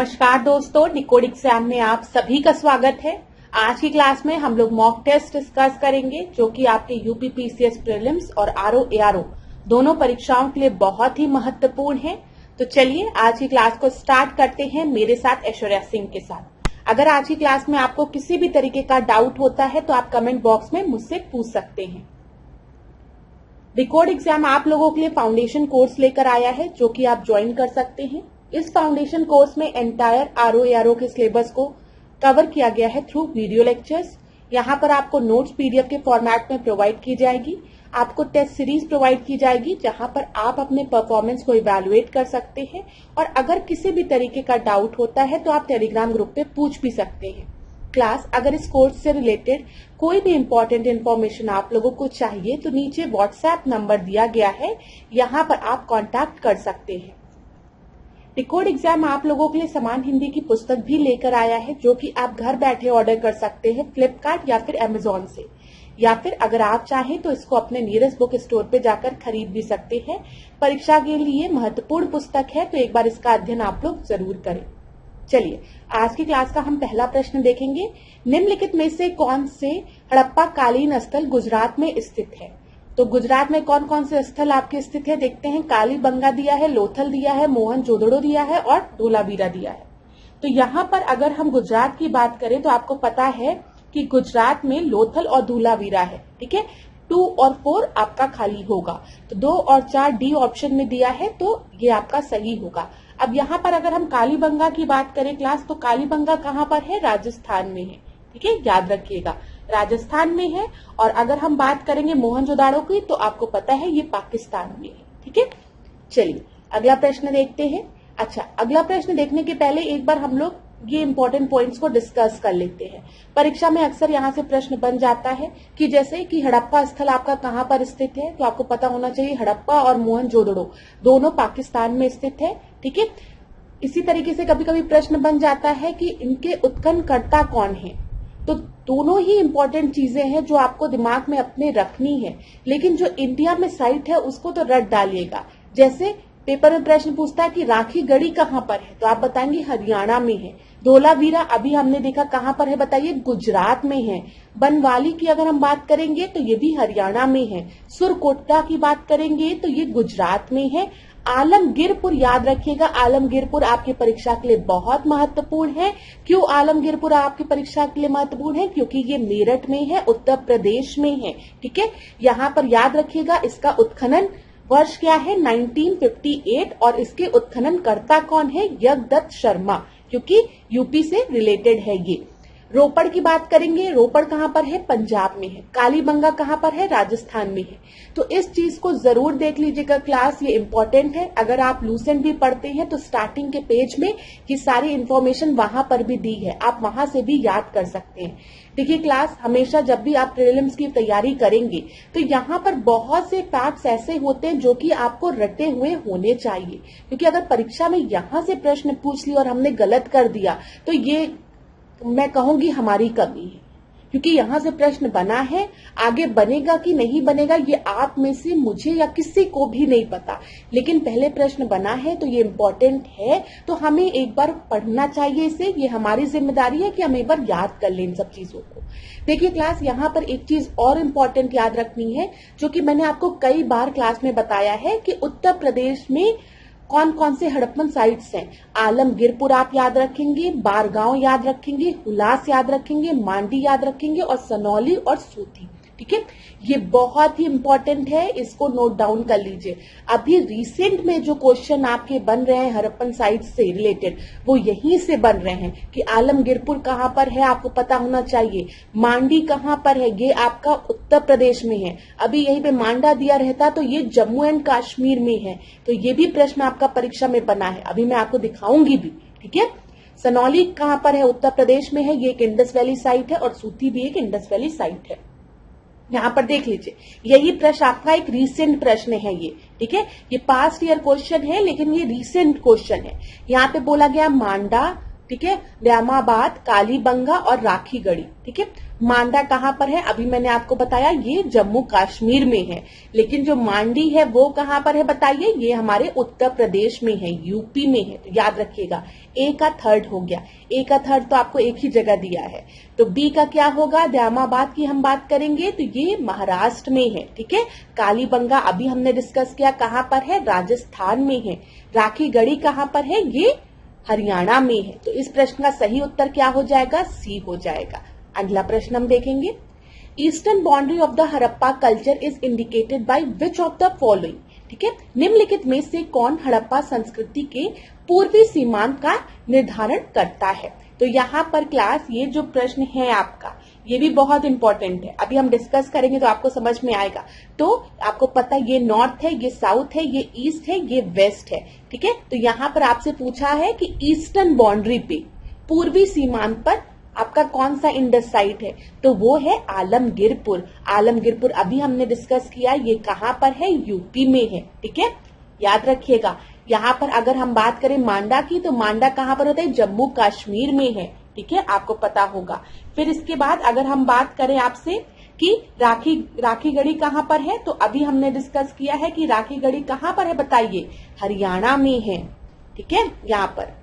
नमस्कार दोस्तों, decode exam में आप सभी का स्वागत है। आज की क्लास में हम लोग मॉक टेस्ट डिस्कस करेंगे जो कि आपके यूपीपीसीएस प्रीलिम्स और आरओ एआरओ दोनों परीक्षाओं के लिए बहुत ही महत्वपूर्ण है। तो चलिए आज की क्लास को स्टार्ट करते हैं मेरे साथ ऐश्वर्या सिंह के साथ। अगर आज की क्लास में आपको किसी भी तरीके का डाउट होता है तो आप कमेंट बॉक्स में मुझसे पूछ सकते हैं। डिकोड एग्जाम आप लोगों के लिए फाउंडेशन कोर्स लेकर आया है जो कि आप ज्वाइन कर सकते हैं। इस फाउंडेशन कोर्स में एंटायर आरओ एआरओ के सिलेबस को कवर किया गया है थ्रू वीडियो लेक्चर्स। यहाँ पर आपको नोट्स पीडीएफ के फॉर्मेट में प्रोवाइड की जाएगी। आपको टेस्ट सीरीज प्रोवाइड की जाएगी जहां पर आप अपने परफॉर्मेंस को इवैल्यूएट कर सकते हैं और अगर किसी भी तरीके का डाउट होता है तो आप टेलीग्राम ग्रुप पे पूछ भी सकते हैं। क्लास अगर इस कोर्स से रिलेटेड कोई भी इंपॉर्टेंट इन्फॉर्मेशन आप लोगों को चाहिए तो नीचे व्हाट्सएप नंबर दिया गया है, यहाँ पर आप कांटेक्ट कर सकते हैं। डिकोड एग्जाम आप लोगों के लिए समान हिंदी की पुस्तक भी लेकर आया है जो कि आप घर बैठे ऑर्डर कर सकते हैं फ्लिपकार्ट या फिर अमेजोन से, या फिर अगर आप चाहें तो इसको अपने नियरेस्ट बुक स्टोर पे जाकर खरीद भी सकते हैं। परीक्षा के लिए महत्वपूर्ण पुस्तक है तो एक बार इसका अध्ययन आप लोग जरूर करें। चलिए आज की क्लास का हम पहला प्रश्न देखेंगे। निम्नलिखित में से कौन से हड़प्पा कालीन स्थल गुजरात में स्थित है? तो गुजरात में कौन कौन से स्थल आपके स्थित है देखते हैं। कालीबंगा दिया है, लोथल दिया है, मोहनजोदड़ो दिया है और धोलावीरा दिया है। तो यहाँ पर अगर हम गुजरात की बात करें तो आपको पता है कि गुजरात में लोथल और धोलावीरा है। ठीक है, 2 और 4 आपका खाली होगा, तो 2 और 4 डी ऑप्शन में दिया है तो ये आपका सही होगा। अब यहाँ पर अगर हम कालीबंगा की बात करें क्लास, तो कालीबंगा कहाँ पर है? राजस्थान में है। ठीक है, याद रखिएगा राजस्थान में है। और अगर हम बात करेंगे मोहनजोदाड़ो की तो आपको पता है ये पाकिस्तान में है। ठीक है, चलिए अगला प्रश्न देखते हैं। अच्छा, अगला प्रश्न देखने के पहले एक बार हम लोग ये इंपॉर्टेंट पॉइंट्स को डिस्कस कर लेते हैं। परीक्षा में अक्सर यहाँ से प्रश्न बन जाता है कि जैसे कि हड़प्पा स्थल आपका कहाँ पर स्थित है, तो आपको पता होना चाहिए हड़प्पा और मोहनजोदड़ो दोनों पाकिस्तान में स्थित है। ठीक है, इसी तरीके से कभी कभी प्रश्न बन जाता है कि इनके उत्खननकर्ता कौन है। तो दोनों ही इंपॉर्टेंट चीजें हैं जो आपको दिमाग में अपने रखनी है, लेकिन जो इंडिया में साइट है उसको तो रट डालिएगा। जैसे पेपर में प्रश्न पूछता है कि राखी गढ़ी कहाँ पर है, तो आप बताएंगे हरियाणा में है। धोलावीरा अभी हमने देखा कहाँ पर है, बताइए गुजरात में है। बनवाली की अगर हम बात करेंगे तो ये भी हरियाणा में है। सुरकोटला की बात करेंगे तो ये गुजरात में है। आलमगीरपुर याद रखिएगा, आलमगीरपुर आपकी परीक्षा के लिए बहुत महत्वपूर्ण है। क्यों आलमगीरपुर आपकी परीक्षा के लिए महत्वपूर्ण है? क्योंकि ये मेरठ में है, उत्तर प्रदेश में है। ठीक है, यहाँ पर याद रखिएगा इसका उत्खनन वर्ष क्या है? 1958। और इसके उत्खननकर्ता कौन है? यज्ञदत्त शर्मा, क्योंकि यूपी से रिलेटेड है ये। रोपड़ की बात करेंगे, रोपड़ कहाँ पर है? पंजाब में है। कालीबंगा कहाँ पर है? राजस्थान में है। तो इस चीज को जरूर देख लीजिएगा क्लास, ये इंपॉर्टेंट है। अगर आप लूसेंट भी पढ़ते हैं तो स्टार्टिंग के पेज में ये सारी इंफॉर्मेशन वहां पर भी दी है, आप वहां से भी याद कर सकते हैं। देखिए क्लास, हमेशा जब भी आप प्रीलिम्स की तैयारी करेंगे तो यहाँ पर बहुत से फैक्ट्स ऐसे होते हैं जो कि आपको रटे हुए होने चाहिए, क्योंकि अगर परीक्षा में यहाँ से प्रश्न पूछ लिया और हमने गलत कर दिया तो ये मैं कहूंगी हमारी कमी है, क्योंकि यहाँ से प्रश्न बना है। आगे बनेगा कि नहीं बनेगा ये आप में से मुझे या किसी को भी नहीं पता, लेकिन पहले प्रश्न बना है तो ये इम्पोर्टेंट है, तो हमें एक बार पढ़ना चाहिए इसे। ये हमारी जिम्मेदारी है कि हम एक बार याद कर लें इन सब चीजों को। देखिए क्लास, यहाँ पर एक चीज और इम्पोर्टेंट याद रखनी है जो कि मैंने आपको कई बार क्लास में बताया है कि उत्तर प्रदेश में कौन कौन से हड़प्पन साइट्स हैं। आलमगीरपुर आप याद रखेंगे, बारगांव याद रखेंगे, हुलास याद रखेंगे, मांडी याद रखेंगे और सनौली और सूथी। ठीक है, ये बहुत ही इंपॉर्टेंट है, इसको नोट डाउन कर लीजिए। अभी रिसेंट में जो क्वेश्चन आपके बन रहे हैं हड़प्पन साइट्स से रिलेटेड वो यहीं से बन रहे हैं कि आलमगीरपुर कहाँ पर है आपको पता होना चाहिए। मांडी कहाँ पर है? ये आपका उत्तर प्रदेश में है। अभी यहीं पे मांडा दिया रहता तो ये जम्मू एंड कश्मीर में है। तो ये भी प्रश्न आपका परीक्षा में बना है, अभी मैं आपको दिखाऊंगी भी। ठीक है, सनौली कहाँ पर है? उत्तर प्रदेश में है, ये एक इंडस वैली साइट है और सूथी भी एक इंडस वैली साइट है। यहाँ पर देख लीजिए, यही प्रश्न आपका एक रीसेंट प्रश्न है ये। ठीक है, ये पास्ट ईयर क्वेश्चन है लेकिन ये रीसेंट क्वेश्चन है। यहाँ पे बोला गया मांडा, ठीक है, दयामाबाद, कालीबंगा और राखीगढ़ी। ठीक है, मांडा कहाँ पर है? अभी मैंने आपको बताया ये जम्मू कश्मीर में है, लेकिन जो मांडी है वो कहाँ पर है बताइए? ये हमारे उत्तर प्रदेश में है, यूपी में है। तो याद रखिएगा, ए का थर्ड हो गया, ए का थर्ड तो आपको एक ही जगह दिया है। तो बी का क्या होगा? दयामाबाद की हम बात करेंगे तो ये महाराष्ट्र में है। ठीक है, कालीबंगा अभी हमने डिस्कस किया कहाँ पर है? राजस्थान में है। राखीगढ़ी कहाँ पर है? ये हरियाणा में है। तो इस प्रश्न का सही उत्तर क्या हो जाएगा? सी हो जाएगा। अगला प्रश्न हम देखेंगे, eastern boundary of the Harappa culture is indicated by which of the following. ठीक है, निम्नलिखित में से कौन हड़प्पा संस्कृति के पूर्वी सीमांत का निर्धारण करता है? तो यहाँ पर क्लास ये जो प्रश्न है आपका, ये भी बहुत इंपॉर्टेंट है। अभी हम डिस्कस करेंगे तो आपको समझ में आएगा। तो आपको पता है ये नॉर्थ है, ये साउथ है, ये ईस्ट है, ये वेस्ट है। ठीक है, तो यहाँ पर आपसे पूछा है कि ईस्टर्न बाउंड्री पे, पूर्वी सीमांत पर आपका कौन सा इंडस साइट है? तो वो है आलमगीरपुर। आलमगीरपुर अभी हमने डिस्कस किया, ये कहाँ पर है? यूपी में है। ठीक है, याद रखिएगा। यहाँ पर अगर हम बात करें मांडा की, तो मांडा कहाँ पर होता है? जम्मू कश्मीर में है। ठीक है, आपको पता होगा। फिर इसके बाद अगर हम बात करें आपसे कि राखीगढ़ी कहाँ पर है, तो अभी हमने डिस्कस किया है कि राखीगढ़ी कहाँ पर है बताइए? हरियाणा में है। ठीक है, यहाँ पर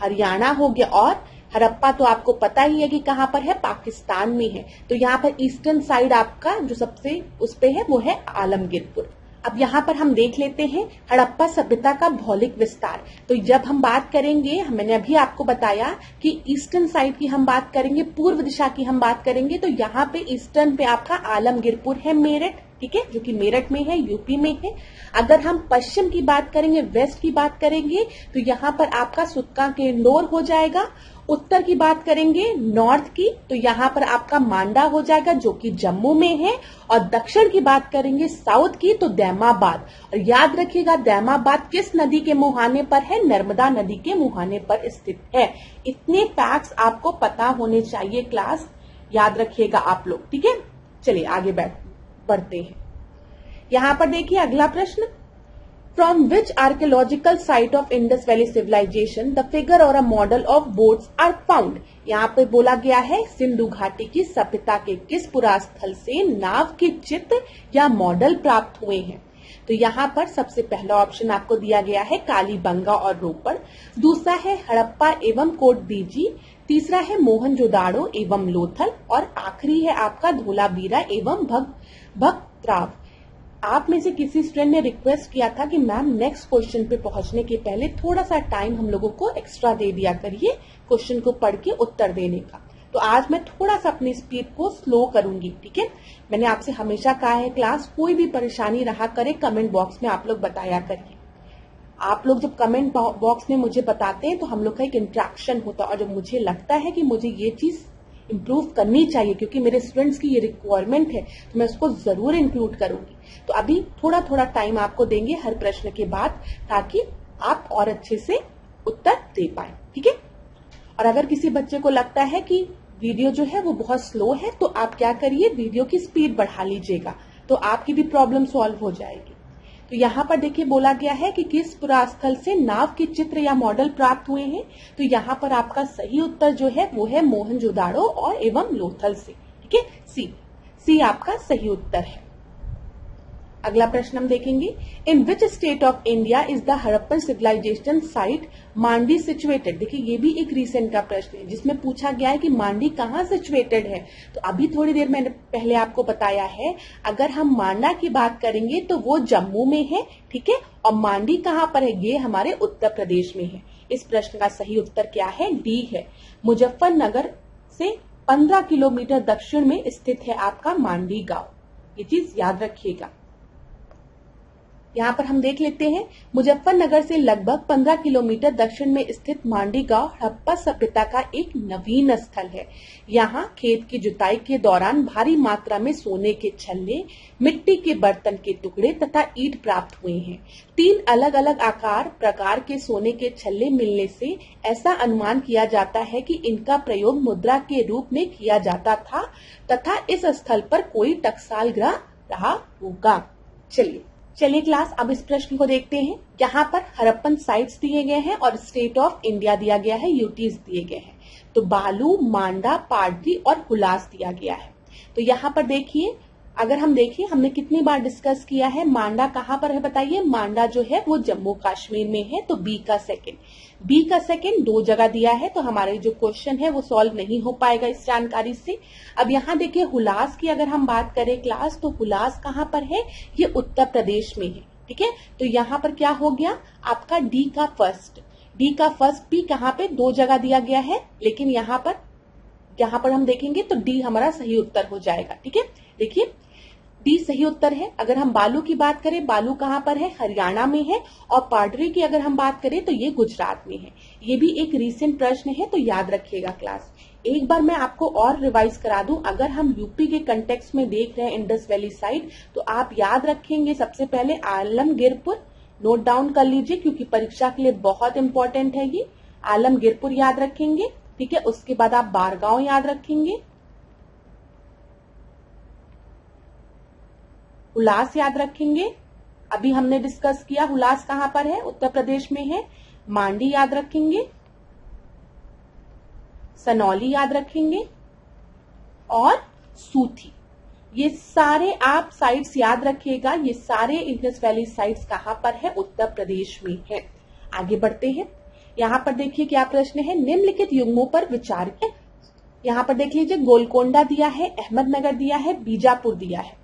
हरियाणा हो गया। और हड़प्पा तो आपको पता ही है कि कहाँ पर है? पाकिस्तान में है। तो यहाँ पर ईस्टर्न साइड आपका जो सबसे उस पे है वो है आलमगीरपुर। अब यहाँ पर हम देख लेते हैं हड़प्पा सभ्यता का भौगोलिक विस्तार। तो जब हम बात करेंगे, मैंने अभी आपको बताया कि ईस्टर्न साइड की हम बात करेंगे, पूर्व दिशा की हम बात करेंगे, तो यहाँ पे ईस्टर्न पे आपका आलमगीरपुर है, मेरठ। ठीक है, जो कि मेरठ में है, यूपी में है। अगर हम पश्चिम की बात करेंगे, वेस्ट की बात करेंगे, तो यहाँ पर आपका सुक्का केंदोर हो जाएगा। उत्तर की बात करेंगे, नॉर्थ की, तो यहाँ पर आपका मांडा हो जाएगा जो कि जम्मू में है। और दक्षिण की बात करेंगे, साउथ की, तो दयामाबाद। और याद रखिएगा, दयामाबाद किस नदी के मुहाने पर है? नर्मदा नदी के मुहाने पर स्थित है। इतने फैक्ट्स आपको पता होने चाहिए क्लास, याद रखिएगा आप लोग। ठीक है, चलिए आगे बढ़ते हैं। यहाँ पर देखिए अगला प्रश्न, From which archaeological site of Indus Valley Civilization the figure or a model of boats are found? यहाँ पे बोला गया है सिंधु घाटी की सभ्यता के किस पुरास्थल से नाव के चित्र या मॉडल प्राप्त हुए हैं? तो यहाँ पर सबसे पहला ऑप्शन आपको दिया गया है कालीबंगा और रोपड़, दूसरा है हड़प्पा एवं कोटदीजी, तीसरा है मोहनजोदाड़ो एवं लोथल, और आखिरी है आपका धोलावीरा एवं भक्तराव। आप में से किसी स्टूडेंट ने रिक्वेस्ट किया था कि मैम नेक्स्ट क्वेश्चन पे पहुंचने के पहले थोड़ा सा टाइम हम लोगों को एक्स्ट्रा दे दिया करिए क्वेश्चन को पढ़ के उत्तर देने का। तो आज मैं थोड़ा सा अपनी स्पीड को स्लो करूंगी। ठीक है, मैंने आपसे हमेशा कहा है क्लास, कोई भी परेशानी रहा करे कमेंट बॉक्स में आप लोग बताया करिए। आप लोग जब कमेंट बॉक्स में मुझे बताते हैं तो हम लोग का एक इंटरेक्शन होता है, और जब मुझे लगता है कि मुझे ये चीज इम्प्रूव करनी चाहिए क्योंकि मेरे स्टूडेंट्स की ये रिक्वायरमेंट है, तो मैं उसको जरूर इंक्लूड करूंगी। तो अभी थोड़ा थोड़ा टाइम आपको देंगे हर प्रश्न के बाद, ताकि आप और अच्छे से उत्तर दे पाए। ठीक है, और अगर किसी बच्चे को लगता है कि वीडियो जो है वो बहुत स्लो है, तो आप क्या करिए, वीडियो की स्पीड बढ़ा लीजिएगा, तो आपकी भी प्रॉब्लम सॉल्व हो जाएगी। तो यहाँ पर देखिए बोला गया है कि किस पुरास्थल से नाव के चित्र या मॉडल प्राप्त हुए हैं। तो यहाँ पर आपका सही उत्तर जो है वो है मोहनजोदाड़ो और एवं लोथल से। ठीक है, सी आपका सही उत्तर है। अगला प्रश्न हम देखेंगे, in which state of India is the Harappan civilization site Mandi situated. देखिए ये भी एक रिसेंट का प्रश्न है जिसमें पूछा गया है कि मांडी कहाँ सिचुएटेड है। तो अभी थोड़ी देर मैंने पहले आपको बताया है, अगर हम मांडा की बात करेंगे तो वो जम्मू में है। ठीक है, और मांडी कहाँ पर है? ये हमारे उत्तर प्रदेश में है। इस प्रश्न का सही उत्तर क्या है? डी है। मुजफ्फरनगर से 15 किलोमीटर दक्षिण में स्थित है आपका मांडी गांव। ये चीज याद रखिएगा। यहाँ पर हम देख लेते हैं, मुजफ्फरनगर से लगभग 15 किलोमीटर दक्षिण में स्थित मांडी गांव हड़प्पा सभ्यता का एक नवीन स्थल है। यहाँ खेत की जुताई के दौरान भारी मात्रा में सोने के छल्ले, मिट्टी के बर्तन के टुकड़े तथा ईंट प्राप्त हुए हैं। 3 अलग अलग आकार प्रकार के सोने के छल्ले मिलने से ऐसा अनुमान किया जाता है कि इनका प्रयोग मुद्रा के रूप में किया जाता था तथा इस स्थल पर कोई टकसाल ग्रह रहा होगा। चलिए चलिए क्लास, अब इस प्रश्न को देखते हैं। यहाँ पर हड़प्पन साइट्स दिए गए हैं और स्टेट ऑफ इंडिया दिया गया है, यूटीज दिए गए हैं। तो बालू, मांडा, पाटरी और हुलास दिया गया है। तो यहाँ पर देखिए, अगर हम देखिए हमने कितनी बार डिस्कस किया है, मांडा कहाँ पर है बताइए। मांडा जो है वो जम्मू कश्मीर में है। तो बी का सेकंड 2 जगह दिया है, तो हमारे जो क्वेश्चन है वो सॉल्व नहीं हो पाएगा इस जानकारी से। अब यहाँ देखिए हुलास की अगर हम बात करें क्लास, तो हुलास कहाँ पर है, ये उत्तर प्रदेश में है। ठीक है, तो यहाँ पर क्या हो गया आपका डी का फर्स्ट पी कहाँ पे 2 जगह दिया गया है, लेकिन यहाँ पर हम देखेंगे तो डी हमारा सही उत्तर हो जाएगा। ठीक है, देखिए डी सही उत्तर है। अगर हम बालू की बात करें, बालू कहाँ पर है, हरियाणा में है। और पाटरी की अगर हम बात करें तो ये गुजरात में है। ये भी एक रीसेंट प्रश्न है, तो याद रखिएगा क्लास। एक बार मैं आपको और रिवाइज करा दूं, अगर हम यूपी के कंटेक्स्ट में देख रहे हैं इंडस वैली साइड, तो आप याद रखेंगे सबसे पहले आलमगीरपुर, नोट डाउन कर लीजिए क्योंकि परीक्षा के लिए बहुत इंपॉर्टेंट है ये। आलमगीरपुर याद रखेंगे, ठीक है। उसके बाद आप बारगांव याद रखेंगे, हुलास याद रखेंगे, अभी हमने डिस्कस किया हुलास कहां पर है, उत्तर प्रदेश में है। मांडी याद रखेंगे, सनौली याद रखेंगे और सूथी। ये सारे आप साइट्स याद रखिएगा। ये सारे इंडस वैली साइट्स कहां पर है, उत्तर प्रदेश में है। आगे बढ़ते हैं। यहां पर देखिए क्या प्रश्न है, निम्नलिखित युग्मों पर विचार किया। यहां पर देख लीजिए गोलकोंडा दिया है, अहमदनगर दिया है, बीजापुर दिया है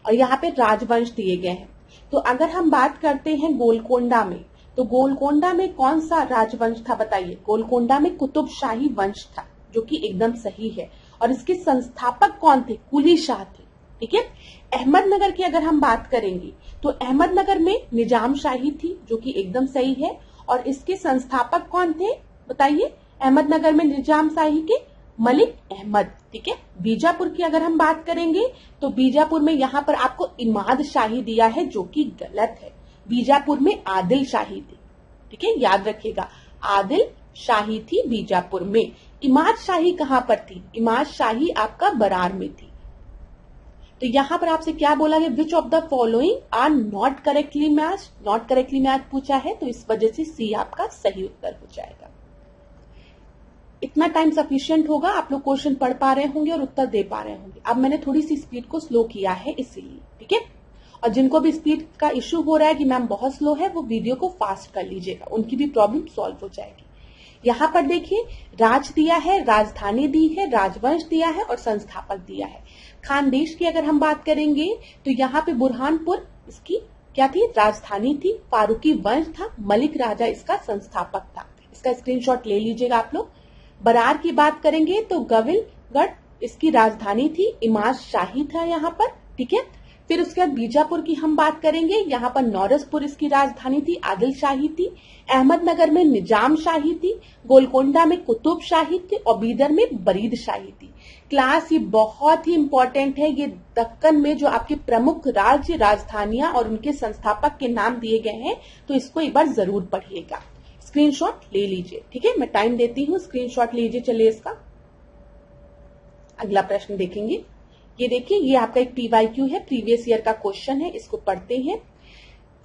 और यहाँ पे राजवंश दिए गए हैं। तो अगर हम बात करते हैं गोलकोंडा में, तो गोलकोंडा में कौन सा राजवंश था बताइए। गोलकोंडा में कुतुबशाही वंश था, जो कि एकदम सही है। और इसके संस्थापक कौन थे, कुली शाह थे। ठीक है। अहमदनगर की अगर हम बात करेंगे तो अहमदनगर में निजाम शाही थी, जो कि एकदम सही है। और इसके संस्थापक कौन थे बताइए, अहमदनगर में निजाम शाही के मलिक अहमद। ठीक है। बीजापुर की अगर हम बात करेंगे तो बीजापुर में यहाँ पर आपको इमाद शाही दिया है, जो कि गलत है। बीजापुर में आदिल शाही थी। ठीक है, याद रखिएगा, आदिल शाही थी बीजापुर में। इमाद शाही कहां पर थी, इमाद शाही आपका बरार में थी। तो यहां पर आपसे क्या बोला गया, which of the following are not correctly match. Not correctly match पूछा है, तो इस वजह से सी आपका सही उत्तर हो जाएगा। इतना टाइम सफिशिएंट होगा, आप लोग क्वेश्चन पढ़ पा रहे होंगे और उत्तर दे पा रहे होंगे। अब मैंने थोड़ी सी स्पीड को स्लो किया है इसीलिए। ठीक है, और जिनको भी स्पीड का इश्यू हो रहा है कि मैम बहुत स्लो है, वो वीडियो को फास्ट कर लीजिएगा, उनकी भी प्रॉब्लम सॉल्व हो जाएगी। यहाँ पर देखिए राज दिया है, राजधानी दी है, राजवंश दिया है और संस्थापक दिया है। खानदेश की अगर हम बात करेंगे तो यहाँ पे बुरहानपुर इसकी क्या थी, राजधानी थी। फारूकी वंश था, मलिक राजा इसका संस्थापक था। इसका स्क्रीनशॉट ले लीजिएगा आप लोग। बरार की बात करेंगे तो गविलगढ़ इसकी राजधानी थी, इमाद शाही था यहाँ पर। ठीक है, फिर उसके बाद बीजापुर की हम बात करेंगे, यहाँ पर नौरसपुर इसकी राजधानी थी, आदिल शाही थी। अहमदनगर में निजाम शाही थी, गोलकोंडा में कुतुब शाही थी और बीदर में बरीद शाही थी। क्लास ये बहुत ही इंपॉर्टेंट है। ये दक्कन में जो आपके प्रमुख राज्य राजधानियां और उनके संस्थापक के नाम दिए गए हैं, तो इसको एक बार जरूर पढ़िएगा, स्क्रीनशॉट ले लीजिए। ठीक है, मैं टाइम देती हूँ, स्क्रीनशॉट लीजिए। चलिए इसका अगला प्रश्न देखेंगे। ये देखिए, ये आपका एक PYQ है, प्रीवियस ईयर का क्वेश्चन है, इसको पढ़ते हैं।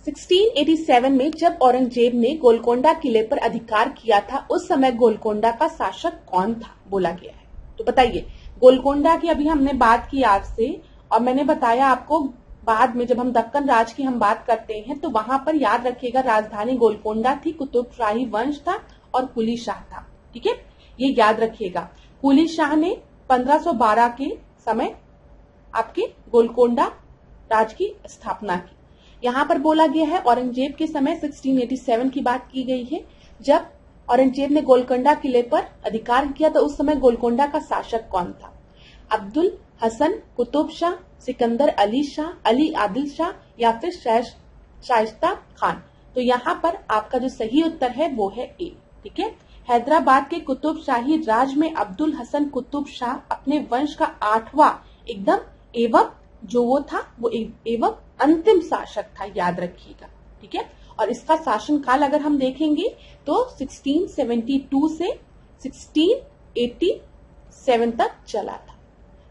1687 में जब औरंगजेब ने गोलकोंडा किले पर अधिकार किया था, उस समय गोलकोंडा का शासक कौन था बोला गया है। तो बताइए, गोलकोंडा की अभी हमने बात की आपसे, और मैंने बताया आपको बाद में जब हम दक्कन राज की हम बात करते हैं तो वहां पर याद रखिएगा राजधानी गोलकोंडा थी, कुतुबशाही वंश था और कुली शाह था। ठीक है, ये याद रखिएगा। कुली शाह ने 1512 के समय आपके गोलकोंडा राज की स्थापना की। यहाँ पर बोला गया है औरंगजेब के समय 1687 की बात की गई है, जब औरंगजेब ने गोलकोंडा किले पर अधिकार किया तो उस समय गोलकोंडा का शासक कौन था। अब्दुल हसन, कुतुब शाह, सिकंदर अली शाह, अली आदिल शाह या फिर शाइस्ता खान। तो यहाँ पर आपका जो सही उत्तर है वो है ए। ठीक है, हैदराबाद के कुतुब शाही राज में अब्दुल हसन कुतुब शाह अपने वंश का 8वां एकदम एवं जो वो था वो एवं अंतिम शासक था, याद रखिएगा। ठीक है, और इसका शासन काल अगर हम देखेंगे तो 1672 से 1687 तक चला था।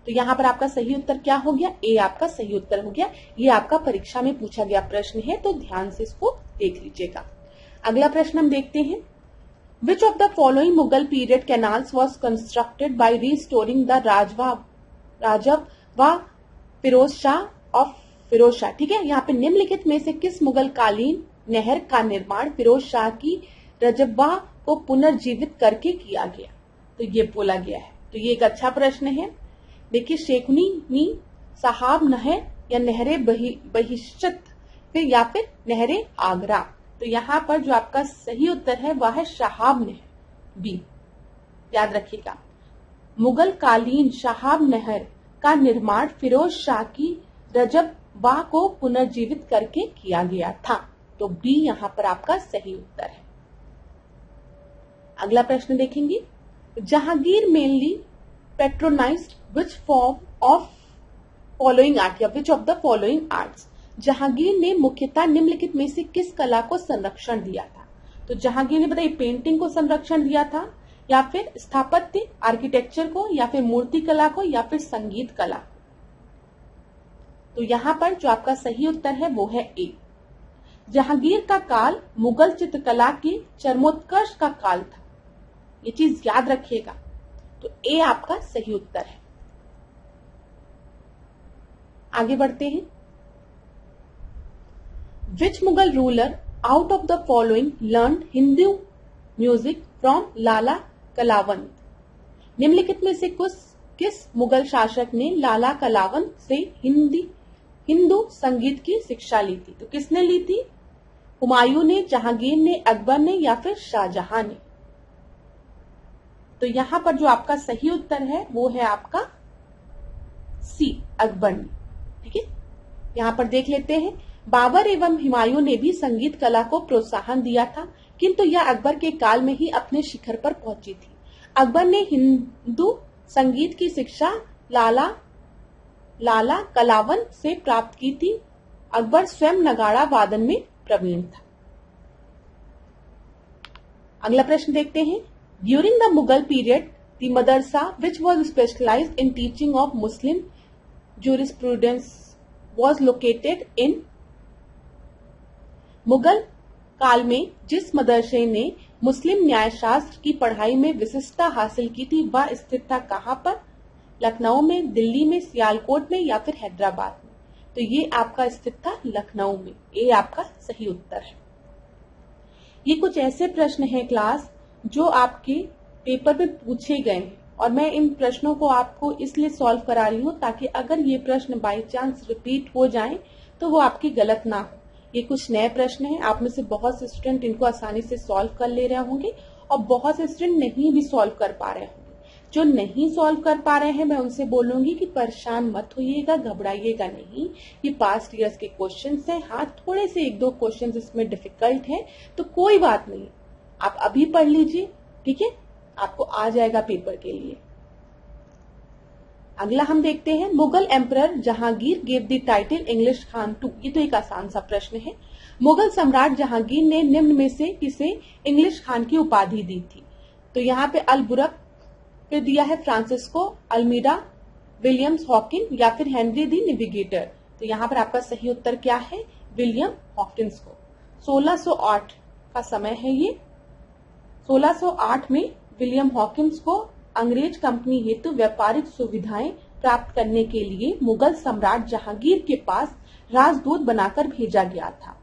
तो यहाँ पर आपका सही उत्तर क्या हो गया? ए आपका सही उत्तर हो गया। ये आपका परीक्षा में पूछा गया प्रश्न है, तो ध्यान से इसको देख लीजिएगा। अगला प्रश्न हम देखते हैं। Which of the following Mughal period canals was constructed by restoring the Rajava Firoz Shah of Firoz Shah? ठीक है, यहाँ पे निम्नलिखित में से किस मुगल कालीन नहर का निर्माण फिरोज शाह की रजवा को पुनर्जीवित करके किया गया? तो ये बोला गया है। तो ये एक अच्छा प्रश्न है। देखिए, शेखुनी साहब नहर या नहरे बहिश्चत फिर या फिर नहरे आगरा। तो यहाँ पर जो आपका सही उत्तर है वह है शहाब नहर, बी। याद रखिएगा, मुगल कालीन शहाब नहर का निर्माण फिरोज शाह की रजवा को पुनर्जीवित करके किया गया था। तो बी यहाँ पर आपका सही उत्तर है। अगला प्रश्न देखेंगे। Jahangir mainly patronized which form of following art या which of the following arts? Jahangir ने मुख्यतः निम्नलिखित में से किस कला को संरक्षण दिया था? तो जहांगीर ने बताइए पेंटिंग को संरक्षण दिया था, या फिर स्थापत्य आर्किटेक्चर को, या फिर मूर्ति कला को, या फिर संगीत कला? तो यहाँ पर जो आपका सही उत्तर है वो है ए। जहांगीर का काल मुगल चित्रकला के चरमोत्कर्ष का काल था। ये चीज याद रखिएगा। तो ए आपका सही उत्तर है। आगे बढ़ते हैं। Which Mughal ruler out of the following learned Hindu music from लाला कलावंत? निम्नलिखित में से किस मुगल शासक ने लाला कलावंत से हिंदू संगीत की शिक्षा ली थी? तो किसने ली थी? हुमायूं ने, जहांगीर ने, अकबर ने, या फिर शाहजहां ने? तो यहां पर जो आपका सही उत्तर है वो है आपका सी, अकबर ने। ठीक है, यहां पर देख लेते हैं। बाबर एवं हुमायूं ने भी संगीत कला को प्रोत्साहन दिया था, किंतु यह अकबर के काल में ही अपने शिखर पर पहुंची थी। अकबर ने हिंदू संगीत की शिक्षा लाला कलावंत से प्राप्त की थी। अकबर स्वयं नगाड़ा वादन में प्रवीण था। अगला प्रश्न देखते हैं। During the Mughal period the madrasa which was specialized in teaching of Muslim jurisprudence was located in? Mughal काल में जिस मदरसे ने मुस्लिम न्यायशास्त्र की पढ़ाई में विशिष्टता हासिल की थी वह स्थित था कहां पर? लखनऊ में, दिल्ली में, सियालकोट में, या फिर हैदराबाद में? तो ये आपका स्थित था लखनऊ में। ये आपका सही उत्तर है। ये कुछ ऐसे प्रश्न हैं क्लास जो आपके पेपर में पूछे गए हैं, और मैं इन प्रश्नों को आपको इसलिए सॉल्व करा रही हूँ ताकि अगर ये प्रश्न बाय चांस रिपीट हो जाएं तो वो आपकी गलत ना हो। ये कुछ नए प्रश्न हैं, आप में से बहुत से स्टूडेंट इनको आसानी से सॉल्व कर ले रहे होंगे और बहुत से स्टूडेंट नहीं भी सॉल्व कर पा रहे होंगे। जो नहीं सॉल्व कर पा रहे हैं मैं उनसे बोलूंगी कि परेशान मत होइएगा, घबराइएगा नहीं। ये पास्ट ईयर्स के क्वेश्चंस हैं। हाँ, थोड़े से एक दो क्वेश्चंस इसमें डिफिकल्ट हैं, तो कोई बात नहीं, आप अभी पढ़ लीजिए। ठीक है, आपको आ जाएगा पेपर के लिए। अगला हम देखते हैं। Mughal emperor Jahangir gave the title English Khan to? ये तो एक आसान सा प्रश्न है। मुगल सम्राट जहांगीर ने निम्न में से किसे इंग्लिश खान की उपाधि दी थी? तो यहाँ पे अल बुरक, फिर दिया है फ्रांसिस्को अल्मीडा, विलियम्स हॉकिन, या फिर हेनरी दी नेविगेटर? तो यहाँ पर आपका सही उत्तर क्या है? विलियम हॉकिंस को। 1608 का समय है ये। 1608 में विलियम हॉकिंस को अंग्रेज कंपनी हेतु व्यापारिक सुविधाएं प्राप्त करने के लिए मुगल सम्राट जहांगीर के पास राजदूत बनाकर भेजा गया था।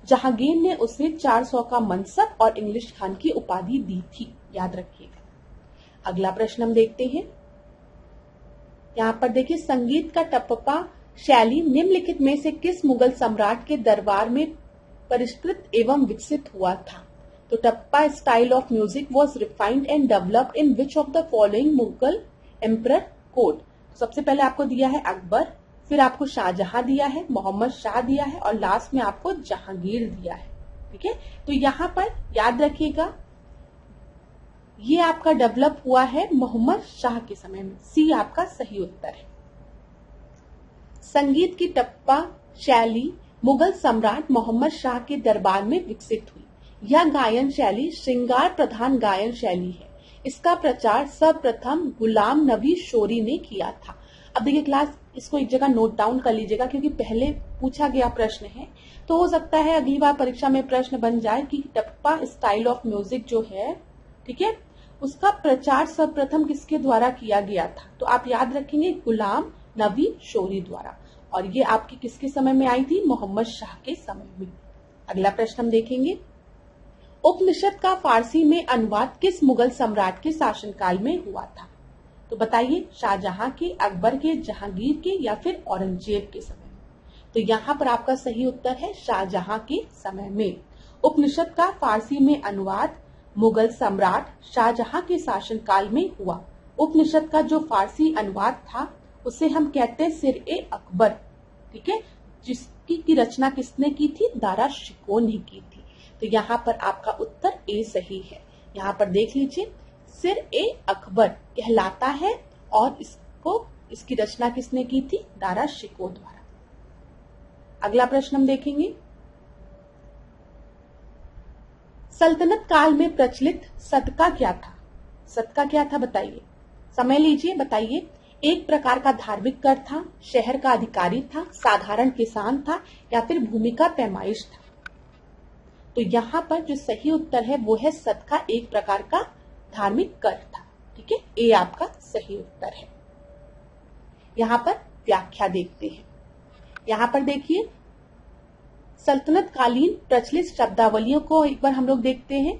जहांगीर ने उसे 400 का मनसब और इंग्लिश खान की उपाधि दी थी। याद रखिएगा। अगला प्रश्न हम देखते हैं। यहाँ पर देखिए, संगीत का टप्पा शैली निम्नलिखित में से किस मुगल सम्राट के दरबार में परिष्कृत एवं विकसित हुआ था? तो tappa style of music was refined and developed in which of the following Mughal emperor court? सबसे पहले आपको दिया है अकबर, फिर आपको शाहजहां दिया है, मोहम्मद शाह दिया है, और लास्ट में आपको जहांगीर दिया है। ठीक है, तो यहाँ पर याद रखिएगा ये आपका डेवलप हुआ है मोहम्मद शाह के समय में। सी आपका सही उत्तर है। संगीत की टप्पा शैली मुगल सम्राट मोहम्मद शाह के दरबार में विकसित हुई। यह गायन शैली श्रृंगार प्रधान गायन शैली है। इसका प्रचार सर्वप्रथम गुलाम नबी शोरी ने किया था। अब देखिए क्लास, इसको एक जगह नोट डाउन कर लीजिएगा क्योंकि पहले पूछा गया प्रश्न है, तो हो सकता है अगली बार परीक्षा में प्रश्न बन जाए कि टप्पा स्टाइल ऑफ म्यूजिक जो है, ठीक है, उसका प्रचार सर्वप्रथम किसके द्वारा किया गया था। तो आप याद रखेंगे गुलाम नबी शोरी द्वारा, और ये आपकी किसके समय में आई थी, मोहम्मद शाह के समय में। अगला प्रश्न हम देखेंगे, उपनिषद का फारसी में अनुवाद किस मुगल सम्राट के शासनकाल में हुआ था। तो बताइए, शाहजहां के, अकबर के, जहांगीर के या फिर औरंगजेब के समय में। तो यहाँ पर आपका सही उत्तर है शाहजहां के समय में। उपनिषद का फारसी में अनुवाद मुगल सम्राट शाहजहां के शासनकाल में हुआ। उपनिषद का जो फारसी अनुवाद था उसे हम कहते हैं सिर-ए-अकबर, ठीक है, जिसकी की रचना किसने की थी, दारा शिकोह ने की थी। तो यहाँ पर आपका उत्तर ए सही है। यहाँ पर देख लीजिए, सिर-ए-अकबर कहलाता है और इसकी रचना किसने की थी, दारा शिकोह द्वारा। अगला प्रश्न हम देखेंगे, सल्तनत काल में प्रचलित सदका क्या था। सदका क्या था बताइए, समय लीजिए, बताइए। एक प्रकार का धार्मिक कर था, शहर का अधिकारी था, साधारण किसान था या फिर भूमि का पैमाइश था। तो यहाँ पर जो सही उत्तर है वो है सदका एक प्रकार का धार्मिक कर था, ठीक है, ए आपका सही उत्तर है। यहाँ पर व्याख्या देखते हैं। यहाँ पर देखिए, सल्तनत कालीन प्रचलित शब्दावलियों को एक बार हम लोग देखते हैं।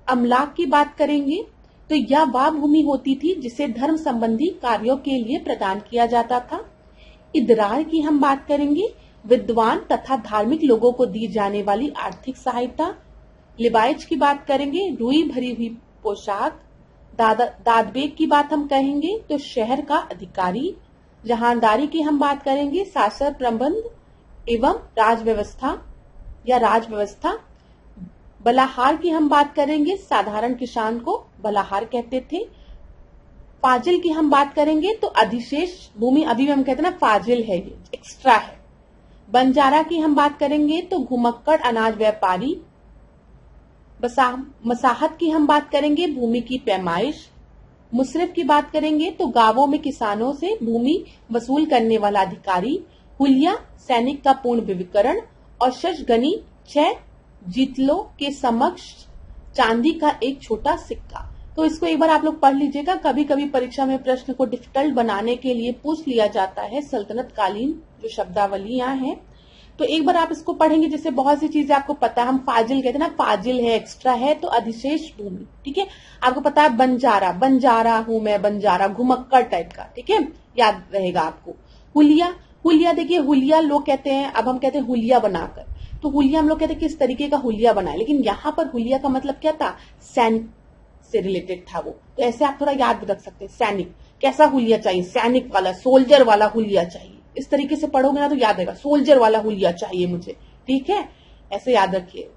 अमलाक की बात करेंगे तो यह वह भूमि होती थी जिसे धर्म संबंधी कार्यों के लिए प्रदान किया जाता था। इदरार की हम बात करेंगे, विद्वान तथा धार्मिक लोगों को दी जाने वाली आर्थिक सहायता। लिबाइज की बात करेंगे, रुई भरी हुई पोशाक। दादबेग की बात हम कहेंगे तो शहर का अधिकारी। जहानदारी की हम बात करेंगे, शासन प्रबंध एवं राजव्यवस्था या राजव्यवस्था। बलाहार की हम बात करेंगे, साधारण किसान को बलाहार कहते थे। फाजिल की हम बात करेंगे तो अधिशेष भूमि, अभी भी हम कहते हैं ना फाजिल है, ये एक्स्ट्रा है। बंजारा की हम बात करेंगे तो घुमक्कड़ अनाज व्यापारी। मसाहत की हम बात करेंगे, भूमि की पैमाइश। मुसरिफ की बात करेंगे तो गांवों में किसानों से भूमि वसूल करने वाला अधिकारी। हुलिया सैनिक का पूर्ण विविकरण। और शशगनी 6 जीतलों के समक्ष चांदी का एक छोटा सिक्का। तो इसको एक बार आप लोग पढ़ लीजिएगा, कभी कभी परीक्षा में प्रश्न को डिफिकल्ट बनाने के लिए पूछ लिया जाता है सल्तनत कालीन जो शब्दावलियां हैं। तो एक बार आप इसको पढ़ेंगे जिससे बहुत सी चीजें आपको पता है। हम फाजिल कहते हैं ना, फाजिल है, एक्स्ट्रा है, तो अधिशेष भूमि, ठीक है। आपको पता है बंजारा, बंजारा हूं मैं, बंजारा घुमक्कड़ टाइप का, ठीक है, याद रहेगा आपको। हुलिया, हुलिया देखिए, हुलिया लोग कहते हैं, अब हम कहते हैं हुलिया बनाकर। तो हुलिया हम लोग कहते हैं किस तरीके का हुलिया बनाए, लेकिन यहाँ पर हुलिया का मतलब क्या था, सैनिक से रिलेटेड था वो। तो ऐसे आप थोड़ा याद रख सकते हैं, सैनिक, कैसा हुलिया चाहिए, सैनिक वाला, सोल्जर वाला हुलिया चाहिए। इस तरीके से पढ़ोगे ना तो याद रहेगा, सोल्जर वाला हुलिया चाहिए मुझे, ठीक है, ऐसे याद रखिए।